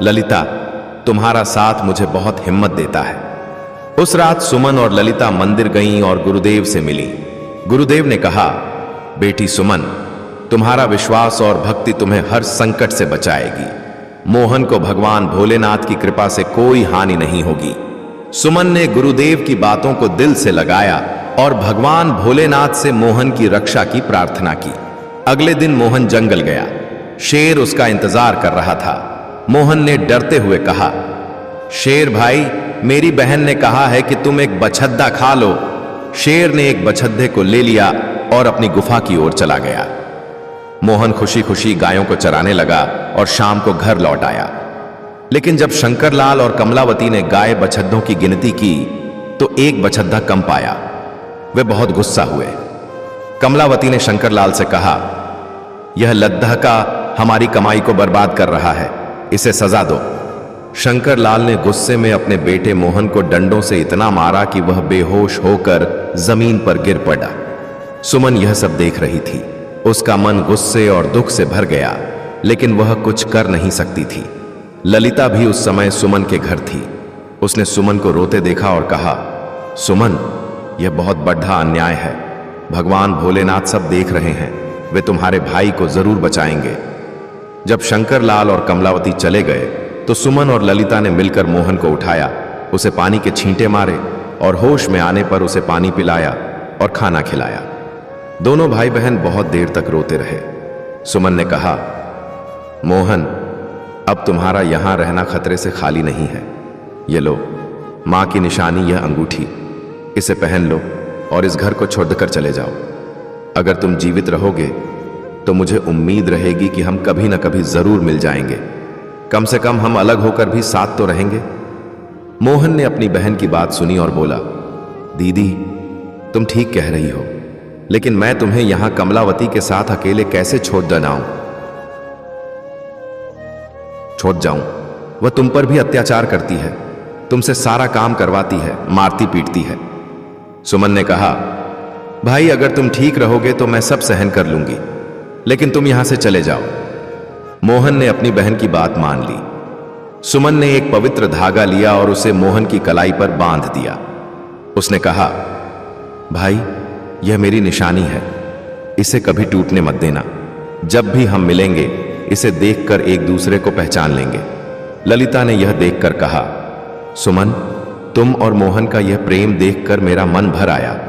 ललिता, तुम्हारा साथ मुझे बहुत हिम्मत देता है। उस रात सुमन और ललिता मंदिर गईं और गुरुदेव से मिली। गुरुदेव ने कहा, बेटी सुमन, तुम्हारा विश्वास और भक्ति तुम्हें हर संकट से बचाएगी। मोहन को भगवान भोलेनाथ की कृपा से कोई हानि नहीं होगी। सुमन ने गुरुदेव की बातों को दिल से लगाया और भगवान भोलेनाथ से मोहन की रक्षा की प्रार्थना की। अगले दिन मोहन जंगल गया। शेर उसका इंतजार कर रहा था। मोहन ने डरते हुए कहा, शेर भाई, मेरी बहन ने कहा है कि तुम एक बछद्दा खा लो। शेर ने एक बछद्दे को ले लिया और अपनी गुफा की ओर चला गया। मोहन खुशी खुशी गायों को चराने लगा और शाम को घर लौट आया। लेकिन जब शंकर लाल और कमलावती ने गाय बछद्दों की गिनती की तो एक बछद्दा कम पाया। वे बहुत गुस्सा हुए। कमलावती ने शंकर लाल से कहा, यह लद्दा का हमारी कमाई को बर्बाद कर रहा है, इसे सजा दो। शंकर लाल ने गुस्से में अपने बेटे मोहन को डंडों से इतना मारा कि वह बेहोश होकर जमीन पर गिर पड़ा। सुमन यह सब देख रही थी। उसका मन गुस्से और दुख से भर गया, लेकिन वह कुछ कर नहीं सकती थी। ललिता भी उस समय सुमन के घर थी। उसने सुमन को रोते देखा और कहा, सुमन, यह बहुत बड़ा अन्याय है। भगवान भोलेनाथ सब देख रहे हैं, वे तुम्हारे भाई को जरूर बचाएंगे। जब शंकर लाल और कमलावती चले गए तो सुमन और ललिता ने मिलकर मोहन को उठाया, उसे पानी के छींटे मारे और होश में आने पर उसे पानी पिलाया और खाना खिलाया। दोनों भाई बहन बहुत देर तक रोते रहे। सुमन ने कहा, मोहन, अब तुम्हारा यहां रहना खतरे से खाली नहीं है। ये लो, मां की निशानी यह अंगूठी, इसे पहन लो और इस घर को छोड़कर चले जाओ। अगर तुम जीवित रहोगे तो मुझे उम्मीद रहेगी कि हम कभी न कभी जरूर मिल जाएंगे। कम से कम हम अलग होकर भी साथ तो रहेंगे। मोहन ने अपनी बहन की बात सुनी और बोला, दीदी तुम ठीक कह रही हो, लेकिन मैं तुम्हें यहां कमलावती के साथ अकेले कैसे छोड़ जाऊं? वह तुम पर भी अत्याचार करती है, तुमसे सारा काम करवाती है, मारती पीटती है। सुमन ने कहा, भाई अगर तुम ठीक रहोगे तो मैं सब सहन कर लूंगी, लेकिन तुम यहां से चले जाओ। मोहन ने अपनी बहन की बात मान ली। सुमन ने एक पवित्र धागा लिया और उसे मोहन की कलाई पर बांध दिया। उसने कहा, भाई यह मेरी निशानी है, इसे कभी टूटने मत देना। जब भी हम मिलेंगे इसे देखकर एक दूसरे को पहचान लेंगे। ललिता ने यह देखकर कहा, सुमन तुम और मोहन का यह प्रेम देखकर मेरा मन भर आया।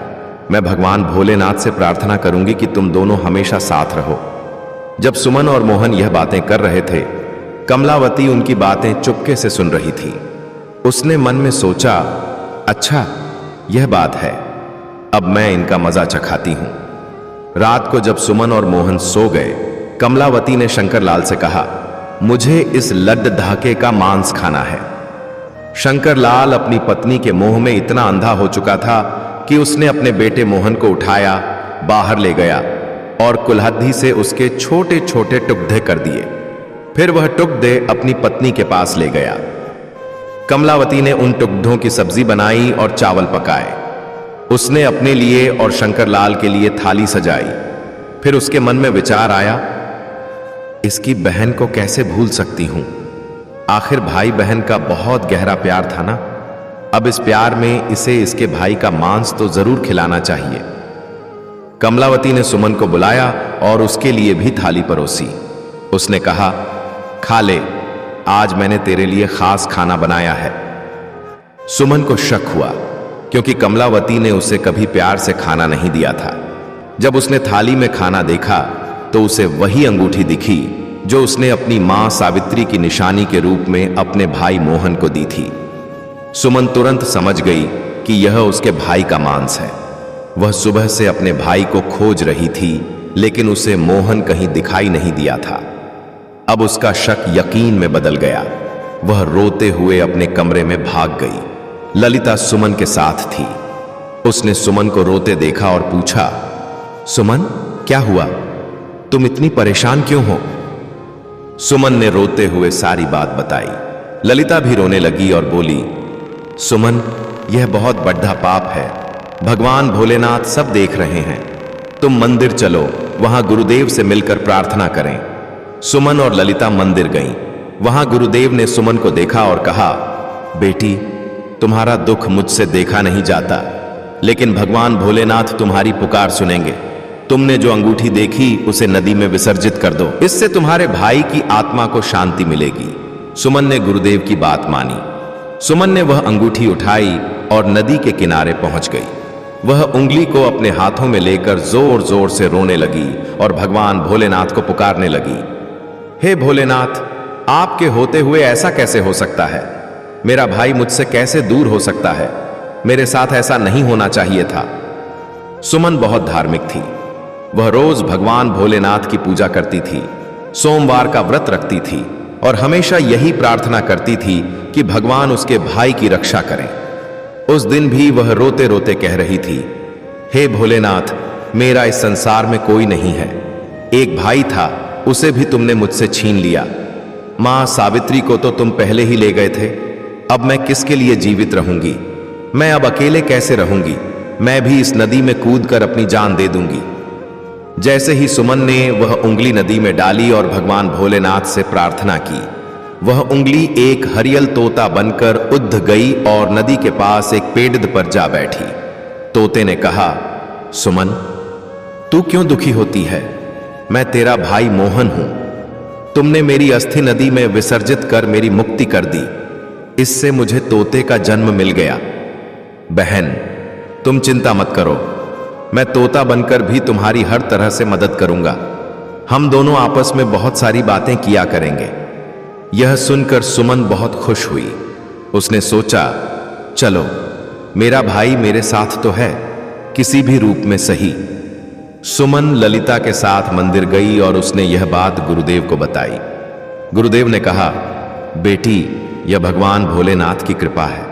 मैं भगवान भोलेनाथ से प्रार्थना करूंगी कि तुम दोनों हमेशा साथ रहो। जब सुमन और मोहन यह बातें कर रहे थे, कमलावती उनकी बातें चुपके से सुन रही थी। उसने मन में सोचा, अच्छा यह बात है, अब मैं इनका मजा चखाती हूं। रात को जब सुमन और मोहन सो गए, कमलावती ने शंकरलाल से कहा, मुझे इस लड्ड धाके का मांस खाना है। शंकरलाल अपनी पत्नी के मोह में इतना अंधा हो चुका था कि उसने अपने बेटे मोहन को उठाया, बाहर ले गया और कुल्हाड़ी से उसके छोटे छोटे टुकड़े कर दिए। फिर वह टुकड़े अपनी पत्नी के पास ले गया। कमलावती ने उन टुकड़ों की सब्जी बनाई और चावल पकाए। उसने अपने लिए और शंकरलाल के लिए थाली सजाई। फिर उसके मन में विचार आया, इसकी बहन को कैसे भूल सकती हूं? आखिर भाई बहन का बहुत गहरा प्यार था ना। अब इस प्यार में इसे इसके भाई का मांस तो जरूर खिलाना चाहिए। कमलावती ने सुमन को बुलाया और उसके लिए भी थाली परोसी। उसने कहा, खा ले, आज मैंने तेरे लिए खास खाना बनाया है। सुमन को शक हुआ, क्योंकि कमलावती ने उसे कभी प्यार से खाना नहीं दिया था। जब उसने थाली में खाना देखा तो उसे वही अंगूठी दिखी जो उसने अपनी मां सावित्री की निशानी के रूप में अपने भाई मोहन को दी थी। सुमन तुरंत समझ गई कि यह उसके भाई का मांस है। वह सुबह से अपने भाई को खोज रही थी, लेकिन उसे मोहन कहीं दिखाई नहीं दिया था। अब उसका शक यकीन में बदल गया। वह रोते हुए अपने कमरे में भाग गई। ललिता सुमन के साथ थी। उसने सुमन को रोते देखा और पूछा, सुमन क्या हुआ? तुम इतनी परेशान क्यों हो? सुमन ने रोते हुए सारी बात बताई। ललिता भी रोने लगी और बोली, सुमन यह बहुत बड़ा पाप है। भगवान भोलेनाथ सब देख रहे हैं। तुम मंदिर चलो, वहां गुरुदेव से मिलकर प्रार्थना करें। सुमन और ललिता मंदिर गईं। वहां गुरुदेव ने सुमन को देखा और कहा, बेटी तुम्हारा दुख मुझसे देखा नहीं जाता, लेकिन भगवान भोलेनाथ तुम्हारी पुकार सुनेंगे। तुमने जो अंगूठी देखी उसे नदी में विसर्जित कर दो, इससे तुम्हारे भाई की आत्मा को शांति मिलेगी। सुमन ने गुरुदेव की बात मानी। सुमन ने वह अंगूठी उठाई और नदी के किनारे पहुंच गई। वह उंगली को अपने हाथों में लेकर जोर जोर से रोने लगी और भगवान भोलेनाथ को पुकारने लगी, हे भोलेनाथ, आपके होते हुए ऐसा कैसे हो सकता है? मेरा भाई मुझसे कैसे दूर हो सकता है? मेरे साथ ऐसा नहीं होना चाहिए था। सुमन बहुत धार्मिक थी। वह रोज भगवान भोलेनाथ की पूजा करती थी, सोमवार का व्रत रखती थी और हमेशा यही प्रार्थना करती थी कि भगवान उसके भाई की रक्षा करें। उस दिन भी वह रोते रोते कह रही थी, हे भोलेनाथ, मेरा इस संसार में कोई नहीं है। एक भाई था, उसे भी तुमने मुझसे छीन लिया। मां सावित्री को तो तुम पहले ही ले गए थे। अब मैं किसके लिए जीवित रहूंगी? मैं अब अकेले कैसे रहूंगी? मैं भी इस नदी में कूदकर अपनी जान दे दूंगी। जैसे ही सुमन ने वह उंगली नदी में डाली और भगवान भोलेनाथ से प्रार्थना की, वह उंगली एक हरियल तोता बनकर उड़ गई और नदी के पास एक पेड़ पर जा बैठी। तोते ने कहा, सुमन तू क्यों दुखी होती है? मैं तेरा भाई मोहन हूं। तुमने मेरी अस्थि नदी में विसर्जित कर मेरी मुक्ति कर दी। इससे मुझे तोते का जन्म मिल गया। बहन तुम चिंता मत करो, मैं तोता बनकर भी तुम्हारी हर तरह से मदद करूंगा। हम दोनों आपस में बहुत सारी बातें किया करेंगे। यह सुनकर सुमन बहुत खुश हुई। उसने सोचा, चलो मेरा भाई मेरे साथ तो है, किसी भी रूप में सही। सुमन ललिता के साथ मंदिर गई और उसने यह बात गुरुदेव को बताई। गुरुदेव ने कहा, बेटी, यह भगवान भोलेनाथ की कृपा है।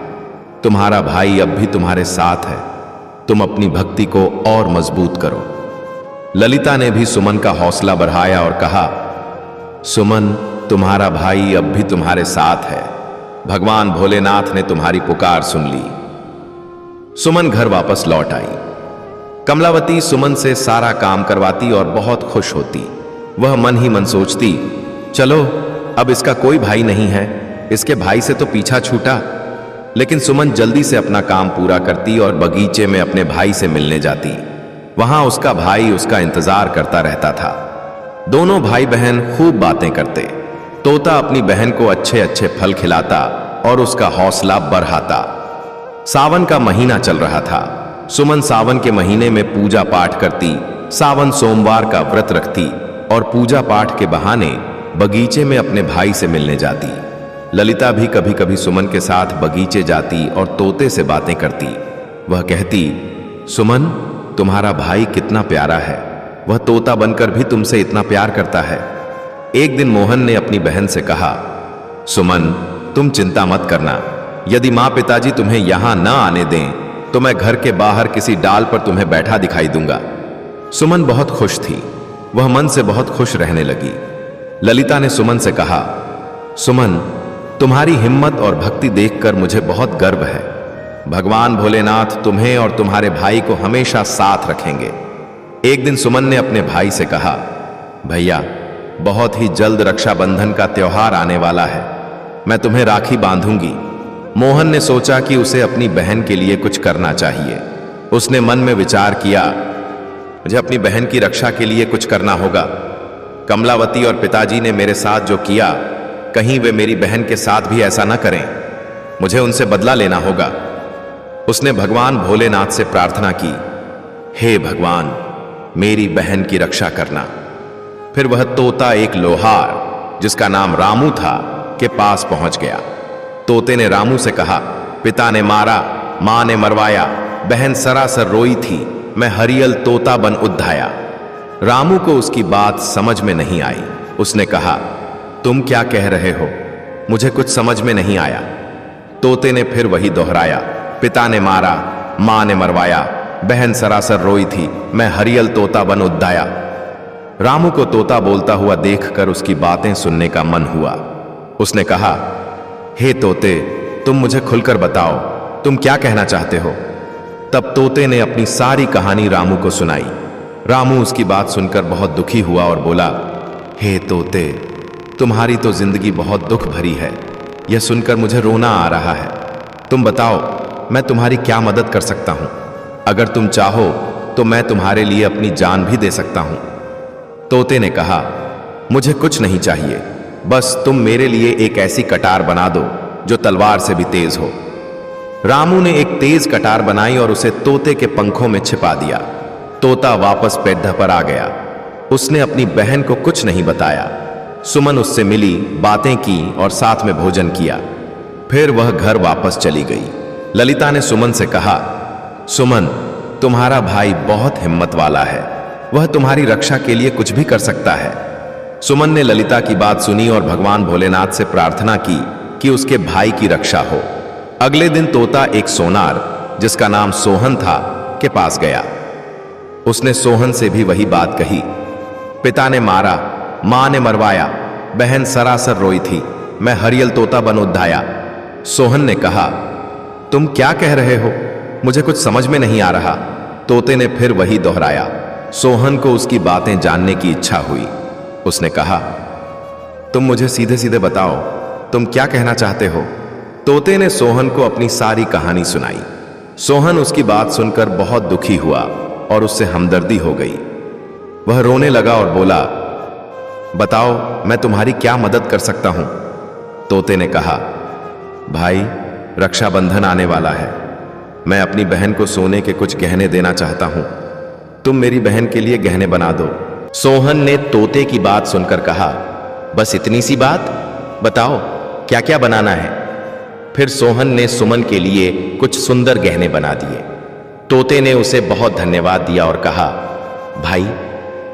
तुम्हारा भाई अब भी तुम्हारे साथ है। तुम अपनी भक्ति को और मजबूत करो। ललिता ने भी सुमन का हौसला बढ़ाया और कहा, सुमन, तुम्हारा भाई अब भी तुम्हारे साथ है। भगवान भोलेनाथ ने तुम्हारी पुकार सुन ली। सुमन घर वापस लौट आई। कमलावती सुमन से सारा काम करवाती और बहुत खुश होती। वह मन ही मन सोचती, चलो अब इसका कोई भाई नहीं है, इसके भाई से तो पीछा छूटा। लेकिन सुमन जल्दी से अपना काम पूरा करती और बगीचे में अपने भाई से मिलने जाती। वहां उसका भाई उसका इंतजार करता रहता था। दोनों भाई बहन खूब बातें करते। तोता अपनी बहन को अच्छे अच्छे फल खिलाता और उसका हौसला बढ़ाता। सावन का महीना चल रहा था। सुमन सावन के महीने में पूजा पाठ करती, सावन सोमवार का व्रत रखती और पूजा पाठ के बहाने बगीचे में अपने भाई से मिलने जाती। ललिता भी कभी कभी सुमन के साथ बगीचे जाती और तोते से बातें करती। वह कहती, सुमन, तुम्हारा भाई कितना प्यारा है। वह तोता बनकर भी तुमसे इतना प्यार करता है। एक दिन मोहन ने अपनी बहन से कहा, सुमन, तुम चिंता मत करना। यदि माँ पिताजी तुम्हें यहां न आने दें तो मैं घर के बाहर किसी डाल पर तुम्हें बैठा दिखाई दूंगा। सुमन बहुत खुश थी। वह मन से बहुत खुश रहने लगी। ललिता ने सुमन से कहा, सुमन, तुम्हारी हिम्मत और भक्ति देखकर मुझे बहुत गर्व है। भगवान भोलेनाथ तुम्हें और तुम्हारे भाई को हमेशा साथ रखेंगे। एक दिन सुमन ने अपने भाई से कहा, भैया, बहुत ही जल्द रक्षाबंधन का त्योहार आने वाला है। मैं तुम्हें राखी बांधूंगी। मोहन ने सोचा कि उसे अपनी बहन के लिए कुछ करना चाहिए। उसने मन में विचार किया, मुझे अपनी बहन की रक्षा के लिए कुछ करना होगा। कमलावती और पिताजी ने मेरे साथ जो किया, कहीं वे मेरी बहन के साथ भी ऐसा न करें। मुझे उनसे बदला लेना होगा। उसने भगवान भोलेनाथ से प्रार्थना की, हे भगवान, मेरी बहन की रक्षा करना। फिर वह तोता एक लोहार, जिसका नाम रामू था, के पास पहुंच गया। तोते ने रामू से कहा, पिता ने मारा, मां ने मरवाया, बहन सरासर रोई थी, मैं हरियल तोता बन उद्धाया। रामू को उसकी बात समझ में नहीं आई। उसने कहा, तुम क्या कह रहे हो? मुझे कुछ समझ में नहीं आया। तोते ने फिर वही दोहराया, पिता ने मारा, मां ने मरवाया, बहन सरासर रोई थी, मैं हरियल तोता बन उद्धाया। रामू को तोता बोलता हुआ देखकर उसकी बातें सुनने का मन हुआ। उसने कहा, हे तोते, तुम मुझे खुलकर बताओ, तुम क्या कहना चाहते हो? तब तोते ने अपनी सारी कहानी रामू को सुनाई। रामू उसकी बात सुनकर बहुत दुखी हुआ और बोला, हे तोते, तुम्हारी तो जिंदगी बहुत दुख भरी है। यह सुनकर मुझे रोना आ रहा है। तुम बताओ, मैं तुम्हारी क्या मदद कर सकता हूं? अगर तुम चाहो तो मैं तुम्हारे लिए अपनी जान भी दे सकता हूं। तोते ने कहा, मुझे कुछ नहीं चाहिए, बस तुम मेरे लिए एक ऐसी कटार बना दो जो तलवार से भी तेज हो। रामू ने एक तेज कटार बनाई और उसे तोते के पंखों में छिपा दिया। तोता वापस पेड़ पर आ गया। उसने अपनी बहन को कुछ नहीं बताया। सुमन उससे मिली, बातें की और साथ में भोजन किया। फिर वह घर वापस चली गई। ललिता ने सुमन से कहा, सुमन, तुम्हारा भाई बहुत हिम्मत वाला है। वह तुम्हारी रक्षा के लिए कुछ भी कर सकता है। सुमन ने ललिता की बात सुनी और भगवान भोलेनाथ से प्रार्थना की कि उसके भाई की रक्षा हो। अगले दिन तोता एक सोनार, जिसका नाम सोहन था, के पास गया। उसने सोहन से भी वही बात कही। पिता ने मारा, मां ने मरवाया, बहन सरासर रोई थी, मैं हरियल तोता बन उद्धाया। सोहन ने कहा, तुम क्या कह रहे हो? मुझे कुछ समझ में नहीं आ रहा। तोते ने फिर वही दोहराया। सोहन को उसकी बातें जानने की इच्छा हुई। उसने कहा, तुम मुझे सीधे सीधे बताओ, तुम क्या कहना चाहते हो? तोते ने सोहन को अपनी सारी कहानी सुनाई। सोहन उसकी बात सुनकर बहुत दुखी हुआ और उससे हमदर्दी हो गई। वह रोने लगा और बोला, बताओ, मैं तुम्हारी क्या मदद कर सकता हूं? तोते ने कहा, भाई, रक्षाबंधन आने वाला है। मैं अपनी बहन को सोने के कुछ गहने देना चाहता हूं। तुम मेरी बहन के लिए गहने बना दो। सोहन ने तोते की बात सुनकर कहा, बस इतनी सी बात? बताओ, क्या क्या बनाना है? फिर सोहन ने सुमन के लिए कुछ सुंदर गहने बना दिए। तोते ने उसे बहुत धन्यवाद दिया और कहा, भाई,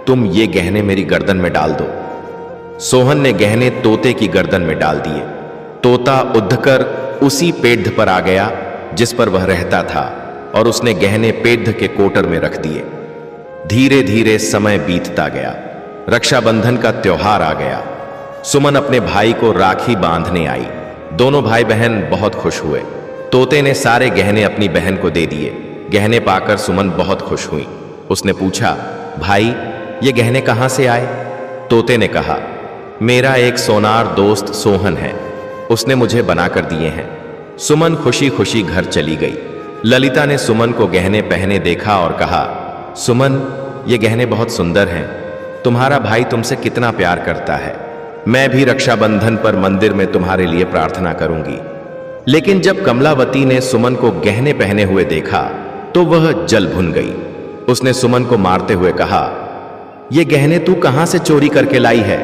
तुम ये गहने मेरी गर्दन में डाल दो। सोहन ने गहने तोते की गर्दन में डाल दिए। तोता उद्धकर उसी पेड़ पर आ गया जिस पर वह रहता था और उसने गहने पेड़ के कोटर में रख दिए। धीरे धीरे समय बीतता गया। रक्षाबंधन का त्योहार आ गया। सुमन अपने भाई को राखी बांधने आई। दोनों भाई बहन बहुत खुश हुए। तोते ने सारे गहने अपनी बहन को दे दिए। गहने पाकर सुमन बहुत खुश हुई। उसने पूछा, भाई ये गहने कहां से आए? तोते ने कहा, मेरा एक सोनार दोस्त सोहन है, उसने मुझे बनाकर दिए हैं। सुमन खुशी खुशी घर चली गई। ललिता ने सुमन को गहने पहने देखा और कहा, सुमन ये गहने बहुत सुंदर हैं। तुम्हारा भाई तुमसे कितना प्यार करता है। मैं भी रक्षाबंधन पर मंदिर में तुम्हारे लिए प्रार्थना करूंगी। लेकिन जब कमलावती ने सुमन को गहने पहने हुए देखा तो वह जल भुन गई। उसने सुमन को मारते हुए कहा, ये गहने तू कहां से चोरी करके लाई है?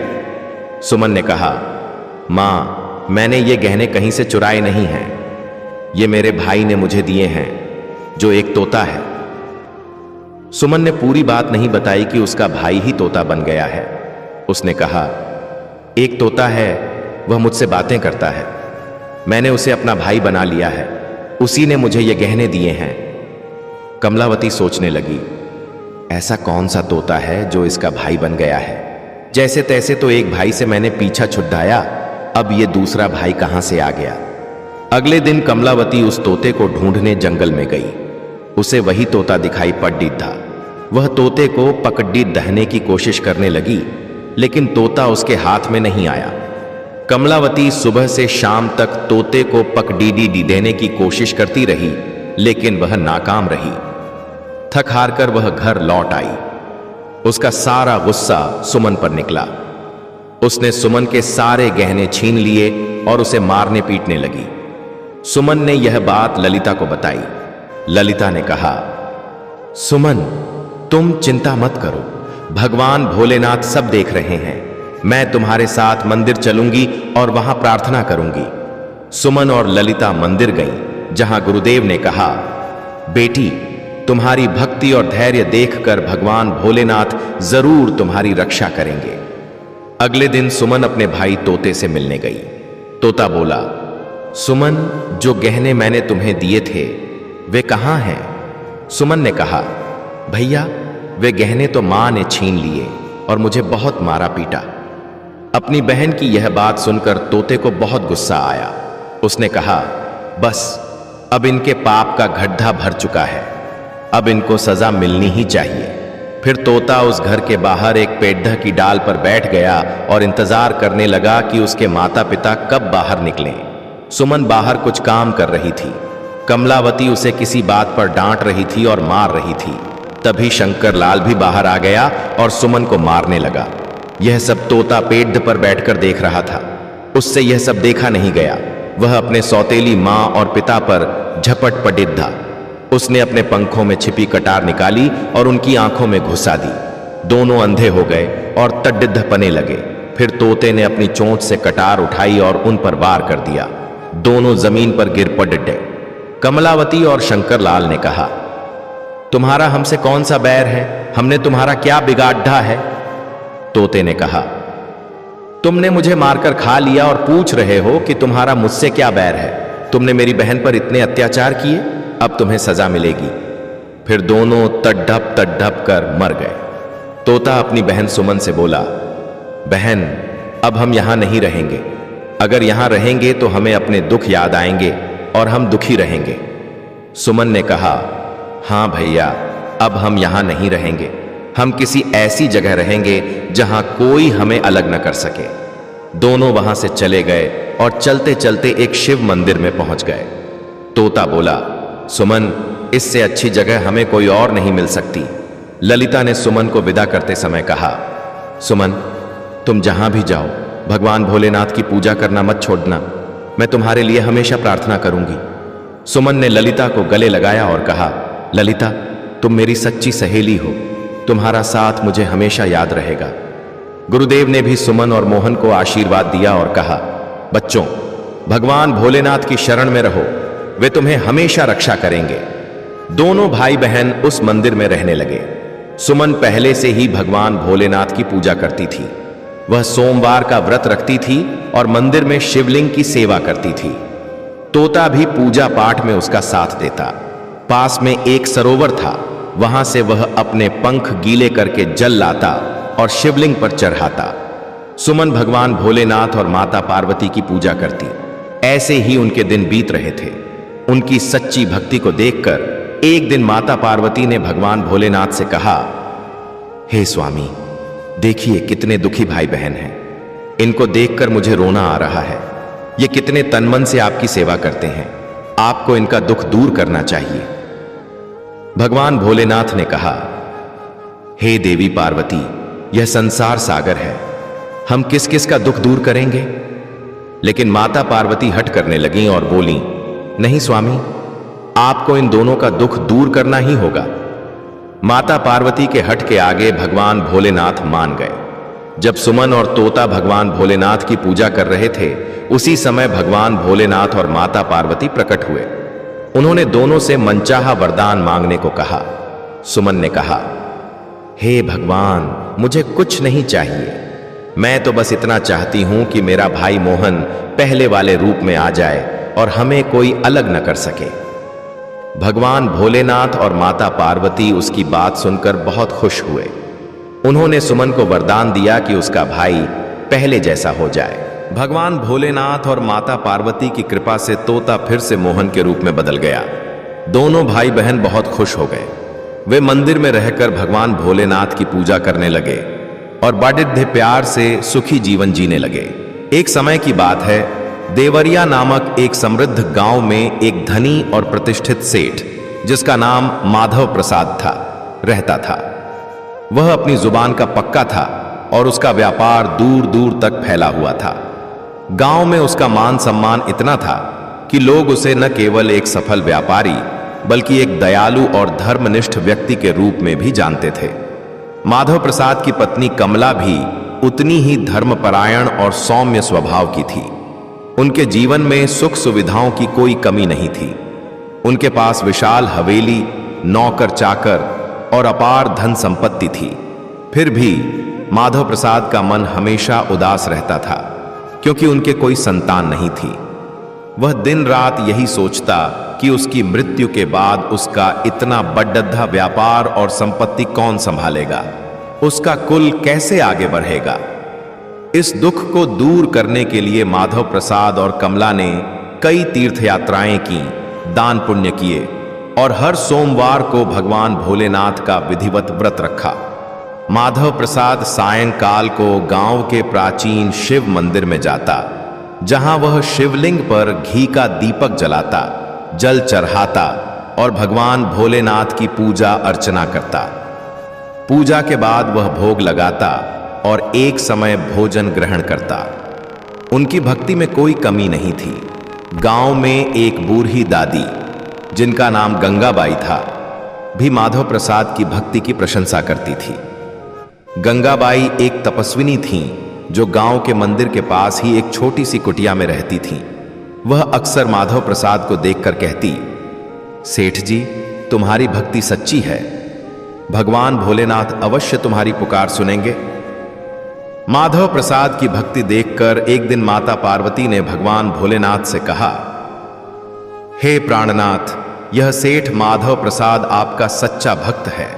सुमन ने कहा, मां मैंने ये गहने कहीं से चुराए नहीं हैं। ये मेरे भाई ने मुझे दिए हैं जो एक तोता है। सुमन ने पूरी बात नहीं बताई कि उसका भाई ही तोता बन गया है। उसने कहा, एक तोता है, वह मुझसे बातें करता है। मैंने उसे अपना भाई बना लिया है। उसी ने मुझे ये गहने दिए हैं। कमलावती सोचने लगी, ऐसा कौन सा तोता है जो इसका भाई बन गया है? जैसे तैसे तो एक भाई से मैंने पीछा छुड़ाया, अब ये दूसरा भाई कहां से आ गया? अगले दिन कमलावती उस तोते को ढूंढने जंगल में गई। उसे वही तोता दिखाई पड़ा। वह तोते को पकड़ी दहने की कोशिश करने लगी, लेकिन तोता उसके हाथ में नहीं आया। कमलावती सुबह से शाम तक तोते को पकड़ी देने की कोशिश करती रही, लेकिन वह नाकाम रही। थक हार कर वह घर लौट आई। उसका सारा गुस्सा सुमन पर निकला। उसने सुमन के सारे गहने छीन लिए और उसे मारने पीटने लगी। सुमन ने यह बात ललिता को बताई। ललिता ने कहा, सुमन तुम चिंता मत करो, भगवान भोलेनाथ सब देख रहे हैं। मैं तुम्हारे साथ मंदिर चलूंगी और वहां प्रार्थना करूंगी। सुमन और ललिता मंदिर गईं, जहां गुरुदेव ने कहा, बेटी तुम्हारी भक्ति और धैर्य देखकर भगवान भोलेनाथ जरूर तुम्हारी रक्षा करेंगे। अगले दिन सुमन अपने भाई तोते से मिलने गई। तोता बोला, सुमन जो गहने मैंने तुम्हें दिए थे वे कहां हैं? सुमन ने कहा, भैया वे गहने तो मां ने छीन लिए और मुझे बहुत मारा पीटा। अपनी बहन की यह बात सुनकर तोते को बहुत गुस्सा आया। उसने कहा, बस अब इनके पाप का गड्ढा भर चुका है, अब इनको सजा मिलनी ही चाहिए। फिर तोता उस घर के बाहर एक पेड़ की डाल पर बैठ गया और इंतजार करने लगा कि उसके माता पिता कब बाहर निकलें। सुमन बाहर कुछ काम कर रही थी। कमलावती उसे किसी बात पर डांट रही थी और मार रही थी। तभी शंकर लाल भी बाहर आ गया और सुमन को मारने लगा। यह सब तोता पेड़ पर बैठकर देख रहा था। उससे यह सब देखा नहीं गया। वह अपने सौतेली मां और पिता पर झपट पड़ा। उसने अपने पंखों में छिपी कटार निकाली और उनकी आंखों में घुसा दी। दोनों अंधे हो गए और तड्डिद्ध पने लगे। फिर तोते ने अपनी चोंच से कटार उठाई और उन पर वार कर दिया। दोनों जमीन पर गिर पड़े। कमलावती और शंकर लाल ने कहा, तुम्हारा हमसे कौन सा बैर है? हमने तुम्हारा क्या बिगाड़ा है? तोते ने कहा, तुमने मुझे मारकर खा लिया और पूछ रहे हो कि तुम्हारा मुझसे क्या बैर है? तुमने मेरी बहन पर इतने अत्याचार किए, अब तुम्हें सजा मिलेगी। फिर दोनों तड्ढप कर मर गए। तोता अपनी बहन सुमन से बोला, बहन अब हम यहां नहीं रहेंगे। अगर यहां रहेंगे तो हमें अपने दुख याद आएंगे और हम दुखी रहेंगे। सुमन ने कहा, हां भैया अब हम यहां नहीं रहेंगे। हम किसी ऐसी जगह रहेंगे जहां कोई हमें अलग न कर सके। दोनों वहां से चले गए और चलते चलते एक शिव मंदिर में पहुंच गए। तोता बोला, सुमन इससे अच्छी जगह हमें कोई और नहीं मिल सकती। ललिता ने सुमन को विदा करते समय कहा, सुमन तुम जहां भी जाओ भगवान भोलेनाथ की पूजा करना मत छोड़ना। मैं तुम्हारे लिए हमेशा प्रार्थना करूंगी। सुमन ने ललिता को गले लगाया और कहा, ललिता तुम मेरी सच्ची सहेली हो, तुम्हारा साथ मुझे हमेशा याद रहेगा। गुरुदेव ने भी सुमन और मोहन को आशीर्वाद दिया और कहा, बच्चों भगवान भोलेनाथ की शरण में रहो, वे तुम्हें हमेशा रक्षा करेंगे। दोनों भाई बहन उस मंदिर में रहने लगे। सुमन पहले से ही भगवान भोलेनाथ की पूजा करती थी। वह सोमवार का व्रत रखती थी और मंदिर में शिवलिंग की सेवा करती थी। तोता भी पूजा पाठ में उसका साथ देता। पास में एक सरोवर था, वहां से वह अपने पंख गीले करके जल लाता और शिवलिंग पर चढ़ाता। सुमन भगवान भोलेनाथ और माता पार्वती की पूजा करती। ऐसे ही उनके दिन बीत रहे थे। उनकी सच्ची भक्ति को देखकर एक दिन माता पार्वती ने भगवान भोलेनाथ से कहा, हे स्वामी, देखिए कितने दुखी भाई बहन हैं। इनको देखकर मुझे रोना आ रहा है। ये कितने तनमन से आपकी सेवा करते हैं। आपको इनका दुख दूर करना चाहिए। भगवान भोलेनाथ ने कहा, हे देवी पार्वती, यह संसार सागर है, हम किस किस का दुख दूर करेंगे। लेकिन माता पार्वती हट करने लगीं और बोली, नहीं स्वामी, आपको इन दोनों का दुख दूर करना ही होगा। माता पार्वती के हट के आगे भगवान भोलेनाथ मान गए। जब सुमन और तोता भगवान भोलेनाथ की पूजा कर रहे थे, उसी समय भगवान भोलेनाथ और माता पार्वती प्रकट हुए। उन्होंने दोनों से मनचाहा वरदान मांगने को कहा। सुमन ने कहा, हे भगवान, मुझे कुछ नहीं चाहिए। मैं तो बस इतना चाहती हूं कि मेरा भाई मोहन पहले वाले रूप में आ जाए और हमें कोई अलग न कर सके। भगवान भोलेनाथ और माता पार्वती उसकी बात सुनकर बहुत खुश हुए। उन्होंने सुमन को वरदान दिया कि उसका भाई पहले जैसा हो जाए। भगवान भोलेनाथ और माता पार्वती की कृपा से तोता फिर से मोहन के रूप में बदल गया। दोनों भाई बहन बहुत खुश हो गए। वे मंदिर में रहकर भगवान भोलेनाथ की पूजा करने लगे और बड़े प्यार से सुखी जीवन जीने लगे। एक समय की बात है, देवरिया नामक एक समृद्ध गांव में एक धनी और प्रतिष्ठित सेठ, जिसका नाम माधव प्रसाद था, रहता था। वह अपनी जुबान का पक्का था और उसका व्यापार दूर दूर तक फैला हुआ था। गांव में उसका मान सम्मान इतना था कि लोग उसे न केवल एक सफल व्यापारी बल्कि एक दयालु और धर्मनिष्ठ व्यक्ति के रूप में भी जानते थे। माधव प्रसाद की पत्नी कमला भी उतनी ही धर्मपरायण और सौम्य स्वभाव की थी। उनके जीवन में सुख सुविधाओं की कोई कमी नहीं थी। उनके पास विशाल हवेली, नौकर चाकर और अपार धन संपत्ति थी। फिर भी माधव प्रसाद का मन हमेशा उदास रहता था, क्योंकि उनके कोई संतान नहीं थी। वह दिन रात यही सोचता कि उसकी मृत्यु के बाद उसका इतना बड्ढा व्यापार और संपत्ति कौन संभालेगा, उसका कुल कैसे आगे बढ़ेगा। इस दुख को दूर करने के लिए माधव प्रसाद और कमला ने कई तीर्थ यात्राएं की, दान पुण्य किए और हर सोमवार को भगवान भोलेनाथ का विधिवत व्रत रखा। माधव प्रसाद सायंकाल को गांव के प्राचीन शिव मंदिर में जाता, जहां वह शिवलिंग पर घी का दीपक जलाता, जल चढ़ाता और भगवान भोलेनाथ की पूजा अर्चना करता। पूजा के बाद वह भोग लगाता और एक समय भोजन ग्रहण करता। उनकी भक्ति में कोई कमी नहीं थी। गांव में एक बूढ़ी दादी, जिनका नाम गंगाबाई था, भी माधव प्रसाद की भक्ति की प्रशंसा करती थी। गंगाबाई एक तपस्विनी थीं, जो गांव के मंदिर के पास ही एक छोटी सी कुटिया में रहती थीं। वह अक्सर माधव प्रसाद को देखकर कहती, सेठ जी, तुम्हारी भक्ति सच्ची है। भगवान भोलेनाथ अवश्य तुम्हारी पुकार सुनेंगे। माधव प्रसाद की भक्ति देखकर एक दिन माता पार्वती ने भगवान भोलेनाथ से कहा, हे प्राणनाथ, यह सेठ माधव प्रसाद आपका सच्चा भक्त है।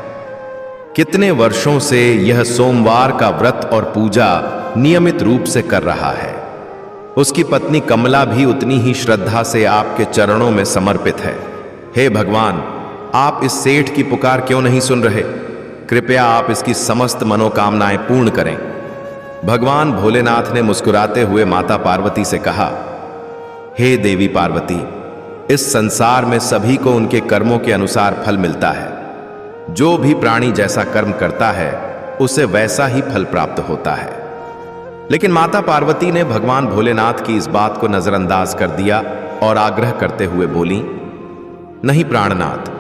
कितने वर्षों से यह सोमवार का व्रत और पूजा नियमित रूप से कर रहा है। उसकी पत्नी कमला भी उतनी ही श्रद्धा से आपके चरणों में समर्पित है। हे भगवान, आप इस सेठ की पुकार क्यों नहीं सुन रहे? कृपया आप इसकी समस्त मनोकामनाएं पूर्ण करें। भगवान भोलेनाथ ने मुस्कुराते हुए माता पार्वती से कहा, हे देवी पार्वती, इस संसार में सभी को उनके कर्मों के अनुसार फल मिलता है। जो भी प्राणी जैसा कर्म करता है, उसे वैसा ही फल प्राप्त होता है। लेकिन माता पार्वती ने भगवान भोलेनाथ की इस बात को नजरअंदाज कर दिया और आग्रह करते हुए बोली, नहीं प्राणनाथ,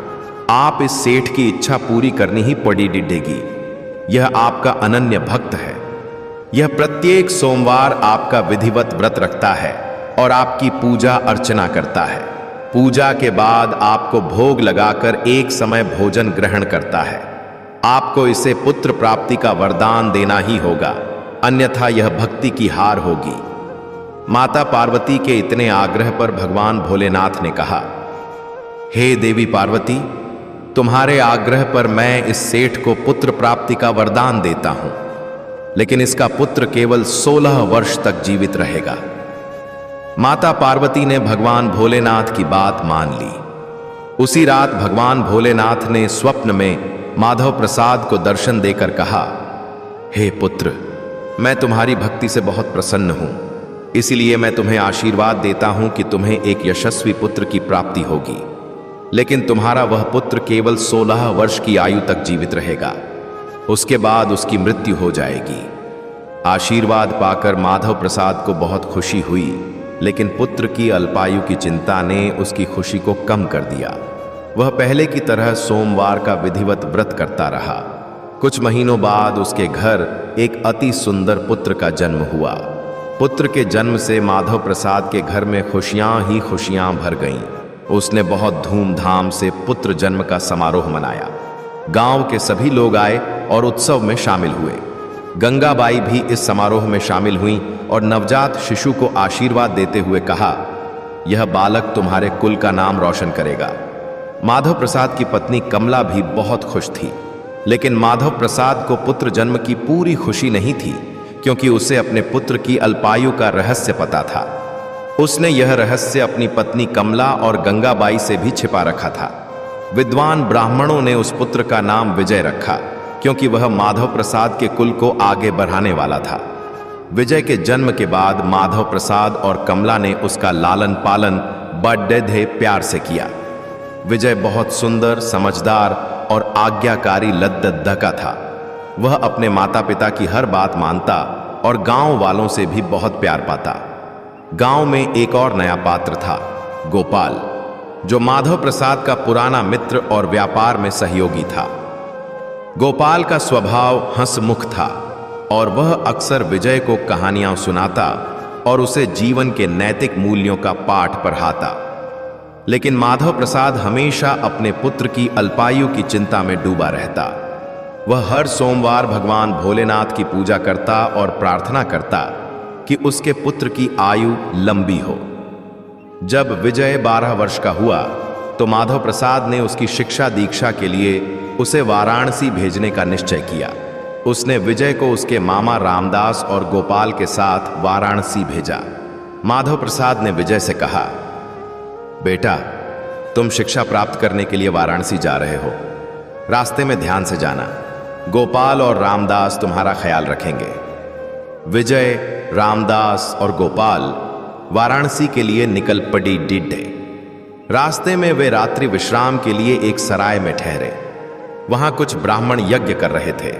आप इस सेठ की इच्छा पूरी करनी ही पड़ेगी। यह आपका अनन्य भक्त है। यह प्रत्येक सोमवार आपका विधिवत व्रत रखता है और आपकी पूजा अर्चना करता है। पूजा के बाद आपको भोग लगाकर एक समय भोजन ग्रहण करता है। आपको इसे पुत्र प्राप्ति का वरदान देना ही होगा। अन्यथा यह भक्ति की हार होगी। माता पार्वती के इतने आग्रह पर भगवान भोलेनाथ ने कहा, हे देवी पार्वती, तुम्हारे आग्रह पर मैं इस सेठ को पुत्र प्राप्ति का वरदान देता हूं, लेकिन इसका पुत्र केवल 16 वर्ष तक जीवित रहेगा। माता पार्वती ने भगवान भोलेनाथ की बात मान ली। उसी रात भगवान भोलेनाथ ने स्वप्न में माधव प्रसाद को दर्शन देकर कहा, हे पुत्र, मैं तुम्हारी भक्ति से बहुत प्रसन्न हूं, इसलिए मैं तुम्हें आशीर्वाद देता हूं कि तुम्हें एक यशस्वी पुत्र की प्राप्ति होगी, लेकिन तुम्हारा वह पुत्र केवल 16 वर्ष की आयु तक जीवित रहेगा। उसके बाद उसकी मृत्यु हो जाएगी। आशीर्वाद पाकर माधव प्रसाद को बहुत खुशी हुई, लेकिन पुत्र की अल्पायु की चिंता ने उसकी खुशी को कम कर दिया। वह पहले की तरह सोमवार का विधिवत व्रत करता रहा। कुछ महीनों बाद उसके घर एक अति सुंदर पुत्र का जन्म हुआ। पुत्र के जन्म से माधव प्रसाद के घर में खुशियां ही खुशियां भर गईं। उसने बहुत धूमधाम से पुत्र जन्म का समारोह मनाया। गांव के सभी लोग आए और उत्सव में शामिल हुए। गंगाबाई भी इस समारोह में शामिल हुई और नवजात शिशु को आशीर्वाद देते हुए कहा, यह बालक तुम्हारे कुल का नाम रोशन करेगा। माधव प्रसाद की पत्नी कमला भी बहुत खुश थी, लेकिन माधव प्रसाद को पुत्र जन्म की पूरी खुशी नहीं थी, क्योंकि उसे अपने पुत्र की अल्पायु का रहस्य पता था। उसने यह रहस्य अपनी पत्नी कमला और गंगाबाई से भी छिपा रखा था। विद्वान ब्राह्मणों ने उस पुत्र का नाम विजय रखा, क्योंकि वह माधव प्रसाद के कुल को आगे बढ़ाने वाला था। विजय के जन्म के बाद माधव प्रसाद और कमला ने उसका लालन पालन बड़े प्यार से किया। विजय बहुत सुंदर, समझदार और आज्ञाकारी लद्दद्दा था। वह अपने माता पिता की हर बात मानता और गांव वालों से भी बहुत प्यार पाता। गांव में एक और नया पात्र था, गोपाल, जो माधव प्रसाद का पुराना मित्र और व्यापार में सहयोगी था। गोपाल का स्वभाव हंसमुख था और वह अक्सर विजय को कहानियां सुनाता और उसे जीवन के नैतिक मूल्यों का पाठ पढ़ाता। लेकिन माधव प्रसाद हमेशा अपने पुत्र की अल्पायु की चिंता में डूबा रहता। वह हर सोमवार भगवान भोलेनाथ की पूजा करता और प्रार्थना करता कि उसके पुत्र की आयु लंबी हो। जब विजय 12 वर्ष का हुआ तो माधव प्रसाद ने उसकी शिक्षा दीक्षा के लिए उसे वाराणसी भेजने का निश्चय किया। उसने विजय को उसके मामा रामदास और गोपाल के साथ वाराणसी भेजा। माधव प्रसाद ने विजय से कहा, बेटा, तुम शिक्षा प्राप्त करने के लिए वाराणसी जा रहे हो। रास्ते में ध्यान से जाना। गोपाल और रामदास तुम्हारा ख्याल रखेंगे। विजय, रामदास और गोपाल वाराणसी के लिए निकल पड़ी डिड्डे। रास्ते में वे रात्रि विश्राम के लिए एक सराय में ठहरे। वहां कुछ ब्राह्मण यज्ञ कर रहे थे।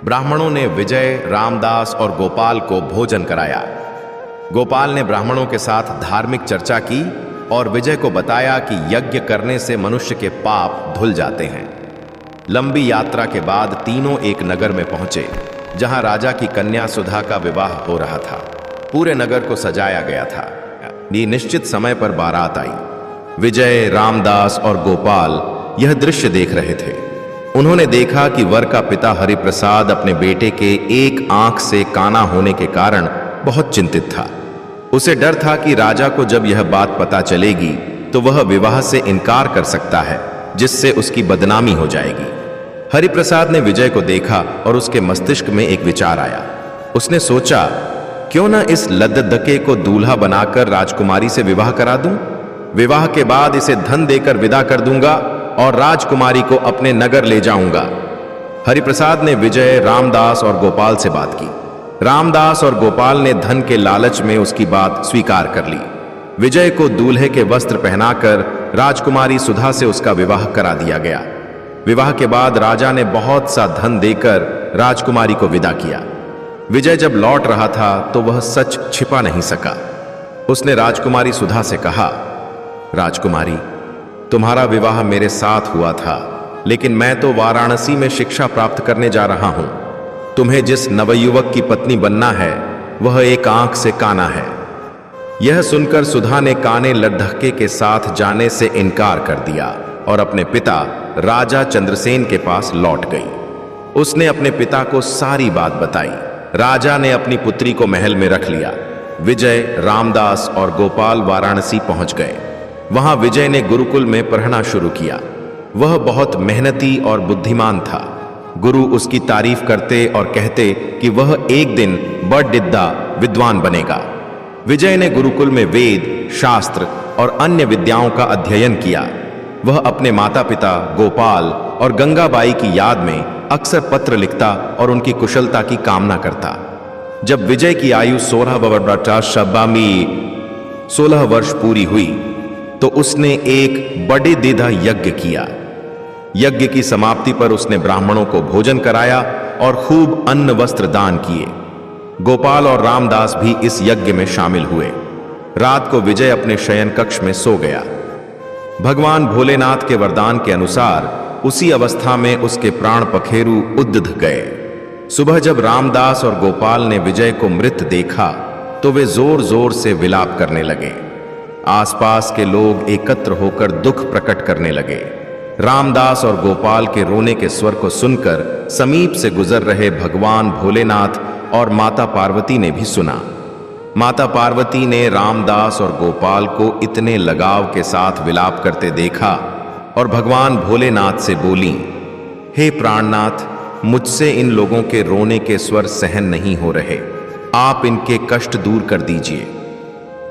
ब्राह्मणों ने विजय, रामदास और गोपाल को भोजन कराया। गोपाल ने ब्राह्मणों के साथ धार्मिक चर्चा की और विजय को बताया कि यज्ञ करने से मनुष्य के पाप धुल जाते हैं। लंबी यात्रा के बाद तीनों एक नगर में पहुंचे, जहां राजा की कन्या सुधा का विवाह हो रहा था। पूरे नगर को सजाया गया था। ये निश्चित समय पर बारात आई। विजय, रामदास और गोपाल यह दृश्य देख रहे थे। उन्होंने देखा कि वर का पिता हरिप्रसाद अपने बेटे के एक आंख से काना होने के कारण बहुत चिंतित था। उसे डर था कि राजा को जब यह बात पता चलेगी तो वह विवाह से इनकार कर सकता है, जिससे उसकी बदनामी हो जाएगी। हरिप्रसाद ने विजय को देखा और उसके मस्तिष्क में एक विचार आया। उसने सोचा, क्यों न इस लद्दके को दूल्हा बनाकर राजकुमारी से विवाह करा दूं? विवाह के बाद इसे धन देकर विदा कर दूंगा और राजकुमारी को अपने नगर ले जाऊंगा। हरिप्रसाद ने विजय, रामदास और गोपाल से बात की। रामदास और गोपाल ने धन के लालच में उसकी बात स्वीकार कर ली। विजय को दूल्हे के वस्त्र पहनाकर राजकुमारी सुधा से उसका विवाह करा दिया गया। विवाह के बाद राजा ने बहुत सा धन देकर राजकुमारी को विदा किया। विजय जब लौट रहा था तो वह सच छिपा नहीं सका। उसने राजकुमारी सुधा से कहा, राजकुमारी, तुम्हारा विवाह मेरे साथ हुआ था, लेकिन मैं तो वाराणसी में शिक्षा प्राप्त करने जा रहा हूं। तुम्हें जिस नवयुवक की पत्नी बनना है वह एक आंख से काना है। यह सुनकर सुधा ने काने लद्दके के साथ जाने से इनकार कर दिया और अपने पिता राजा चंद्रसेन के पास लौट गई। उसने अपने पिता को सारी बात बताई। राजा ने अपनी पुत्री को महल में रख लिया। विजय, रामदास और गोपाल वाराणसी पहुंच गए। वहां विजय ने गुरुकुल में पढ़ना शुरू किया। वह बहुत मेहनती और बुद्धिमान था। गुरु उसकी तारीफ करते और कहते कि वह एक दिन बड़डिद्दा विद्वान बनेगा। विजय ने गुरुकुल में वेद, शास्त्र और अन्य विद्याओं का अध्ययन किया। वह अपने माता पिता गोपाल और गंगाबाई की याद में अक्सर पत्र लिखता और उनकी कुशलता की कामना करता। जब विजय की आयु 16 वर्ष पूरी हुई तो उसने एक बड़डिद्दा यज्ञ किया। यज्ञ की समाप्ति पर उसने ब्राह्मणों को भोजन कराया और खूब अन्न वस्त्र दान किए। गोपाल और रामदास भी इस यज्ञ में शामिल हुए। रात को विजय अपने शयन कक्ष में सो गया। भगवान भोलेनाथ के वरदान के अनुसार उसी अवस्था में उसके प्राण पखेरु उद्ध गए। सुबह जब रामदास और गोपाल ने विजय को मृत देखा तो वे जोर जोर से विलाप करने लगे। आसपास के लोग एकत्र होकर दुख प्रकट करने लगे। रामदास और गोपाल के रोने के स्वर को सुनकर समीप से गुजर रहे भगवान भोलेनाथ और माता पार्वती ने भी सुना। माता पार्वती ने रामदास और गोपाल को इतने लगाव के साथ विलाप करते देखा और भगवान भोलेनाथ से बोली, हे प्राणनाथ, मुझसे इन लोगों के रोने के स्वर सहन नहीं हो रहे, आप इनके कष्ट दूर कर दीजिए।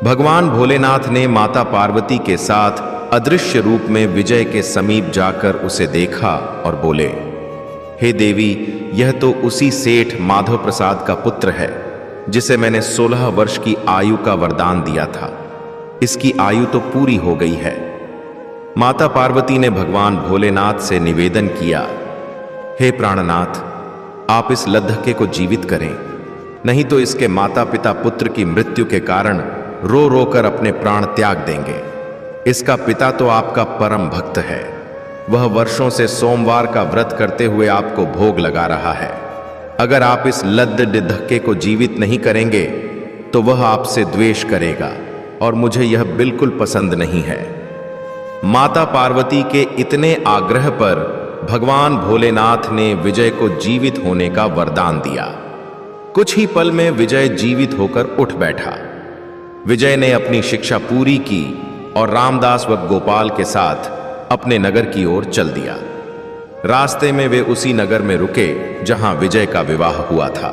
भगवान भोलेनाथ ने माता पार्वती के साथ अदृश्य रूप में विजय के समीप जाकर उसे देखा और बोले, हे देवी, यह तो उसी सेठ माधव प्रसाद का पुत्र है जिसे मैंने 16 वर्ष की आयु का वरदान दिया था। इसकी आयु तो पूरी हो गई है। माता पार्वती ने भगवान भोलेनाथ से निवेदन किया, हे प्राणनाथ, आप इस लद्दके को जीवित करें, नहीं तो इसके माता पिता पुत्र की मृत्यु के कारण रो रो कर अपने प्राण त्याग देंगे। इसका पिता तो आपका परम भक्त है। वह वर्षों से सोमवार का व्रत करते हुए आपको भोग लगा रहा है। अगर आप इस लद्दके को जीवित नहीं करेंगे तो वह आपसे द्वेष करेगा और मुझे यह बिल्कुल पसंद नहीं है। माता पार्वती के इतने आग्रह पर भगवान भोलेनाथ ने विजय को जीवित होने का वरदान दिया। कुछ ही पल में विजय जीवित होकर उठ बैठा। विजय ने अपनी शिक्षा पूरी की और रामदास व गोपाल के साथ अपने नगर की ओर चल दिया। रास्ते में वे उसी नगर में रुके जहां विजय का विवाह हुआ था।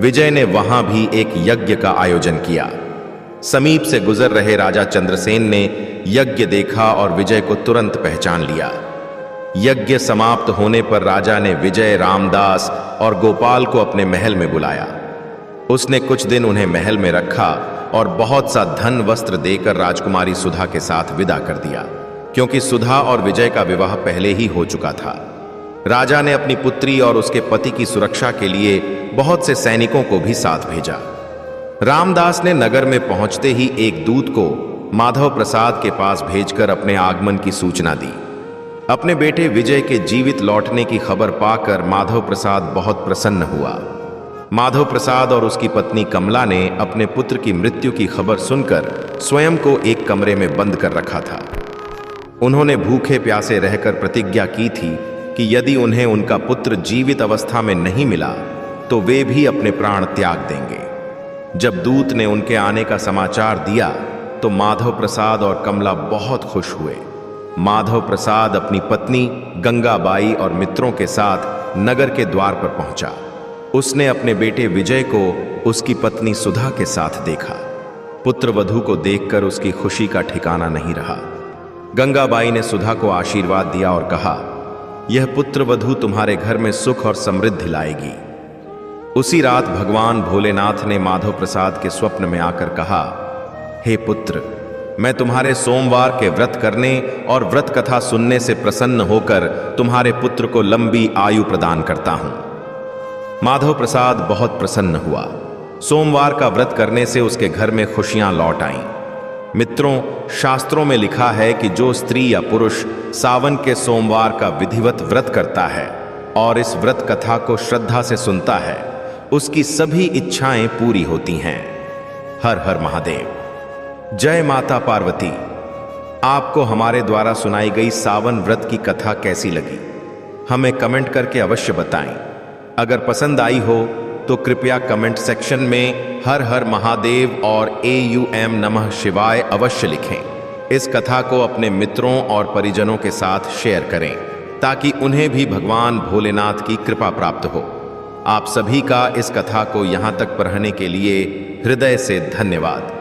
विजय ने वहां भी एक यज्ञ का आयोजन किया। समीप से गुजर रहे राजा चंद्रसेन ने यज्ञ देखा और विजय को तुरंत पहचान लिया। यज्ञ समाप्त होने पर राजा ने विजय, रामदास और गोपाल को अपने महल में बुलाया। उसने कुछ दिन उन्हें महल में रखा और बहुत सा धन वस्त्र देकर राजकुमारी सुधा के साथ विदा कर दिया, क्योंकि सुधा और विजय का विवाह पहले ही हो चुका था। राजा ने अपनी पुत्री और उसके पति की सुरक्षा के लिए बहुत से सैनिकों को भी साथ भेजा। रामदास ने नगर में पहुंचते ही एक दूत को माधव प्रसाद के पास भेजकर अपने आगमन की सूचना दी। अपने बेटे विजय के जीवित लौटने की खबर पाकर माधव प्रसाद बहुत प्रसन्न हुआ। माधव प्रसाद और उसकी पत्नी कमला ने अपने पुत्र की मृत्यु की खबर सुनकर स्वयं को एक कमरे में बंद कर रखा था। उन्होंने भूखे प्यासे रहकर प्रतिज्ञा की थी कि यदि उन्हें उनका पुत्र जीवित अवस्था में नहीं मिला तो वे भी अपने प्राण त्याग देंगे। जब दूत ने उनके आने का समाचार दिया तो माधव प्रसाद और कमला बहुत खुश हुए। माधव प्रसाद अपनी पत्नी गंगाबाई और मित्रों के साथ नगर के द्वार पर पहुंचा। उसने अपने बेटे विजय को उसकी पत्नी सुधा के साथ देखा। पुत्र वधू को देखकर उसकी खुशी का ठिकाना नहीं रहा। गंगाबाई ने सुधा को आशीर्वाद दिया और कहा, यह पुत्र वधू तुम्हारे घर में सुख और समृद्धि लाएगी। उसी रात भगवान भोलेनाथ ने माधव प्रसाद के स्वप्न में आकर कहा, हे पुत्र, मैं तुम्हारे सोमवार के व्रत करने और व्रत कथा सुनने से प्रसन्न होकर तुम्हारे पुत्र को लंबी आयु प्रदान करता हूं। माधव प्रसाद बहुत प्रसन्न हुआ। सोमवार का व्रत करने से उसके घर में खुशियां लौट आईं। मित्रों, शास्त्रों में लिखा है कि जो स्त्री या पुरुष सावन के सोमवार का विधिवत व्रत करता है और इस व्रत कथा को श्रद्धा से सुनता है, उसकी सभी इच्छाएं पूरी होती हैं। हर हर महादेव। जय माता पार्वती। आपको हमारे द्वारा सुनाई गई सावन व्रत की कथा कैसी लगी, हमें कमेंट करके अवश्य बताएं। अगर पसंद आई हो तो कृपया कमेंट सेक्शन में हर हर महादेव और AUM नमः शिवाय अवश्य लिखें। इस कथा को अपने मित्रों और परिजनों के साथ शेयर करें ताकि उन्हें भी भगवान भोलेनाथ की कृपा प्राप्त हो। आप सभी का इस कथा को यहाँ तक पढ़ने के लिए हृदय से धन्यवाद।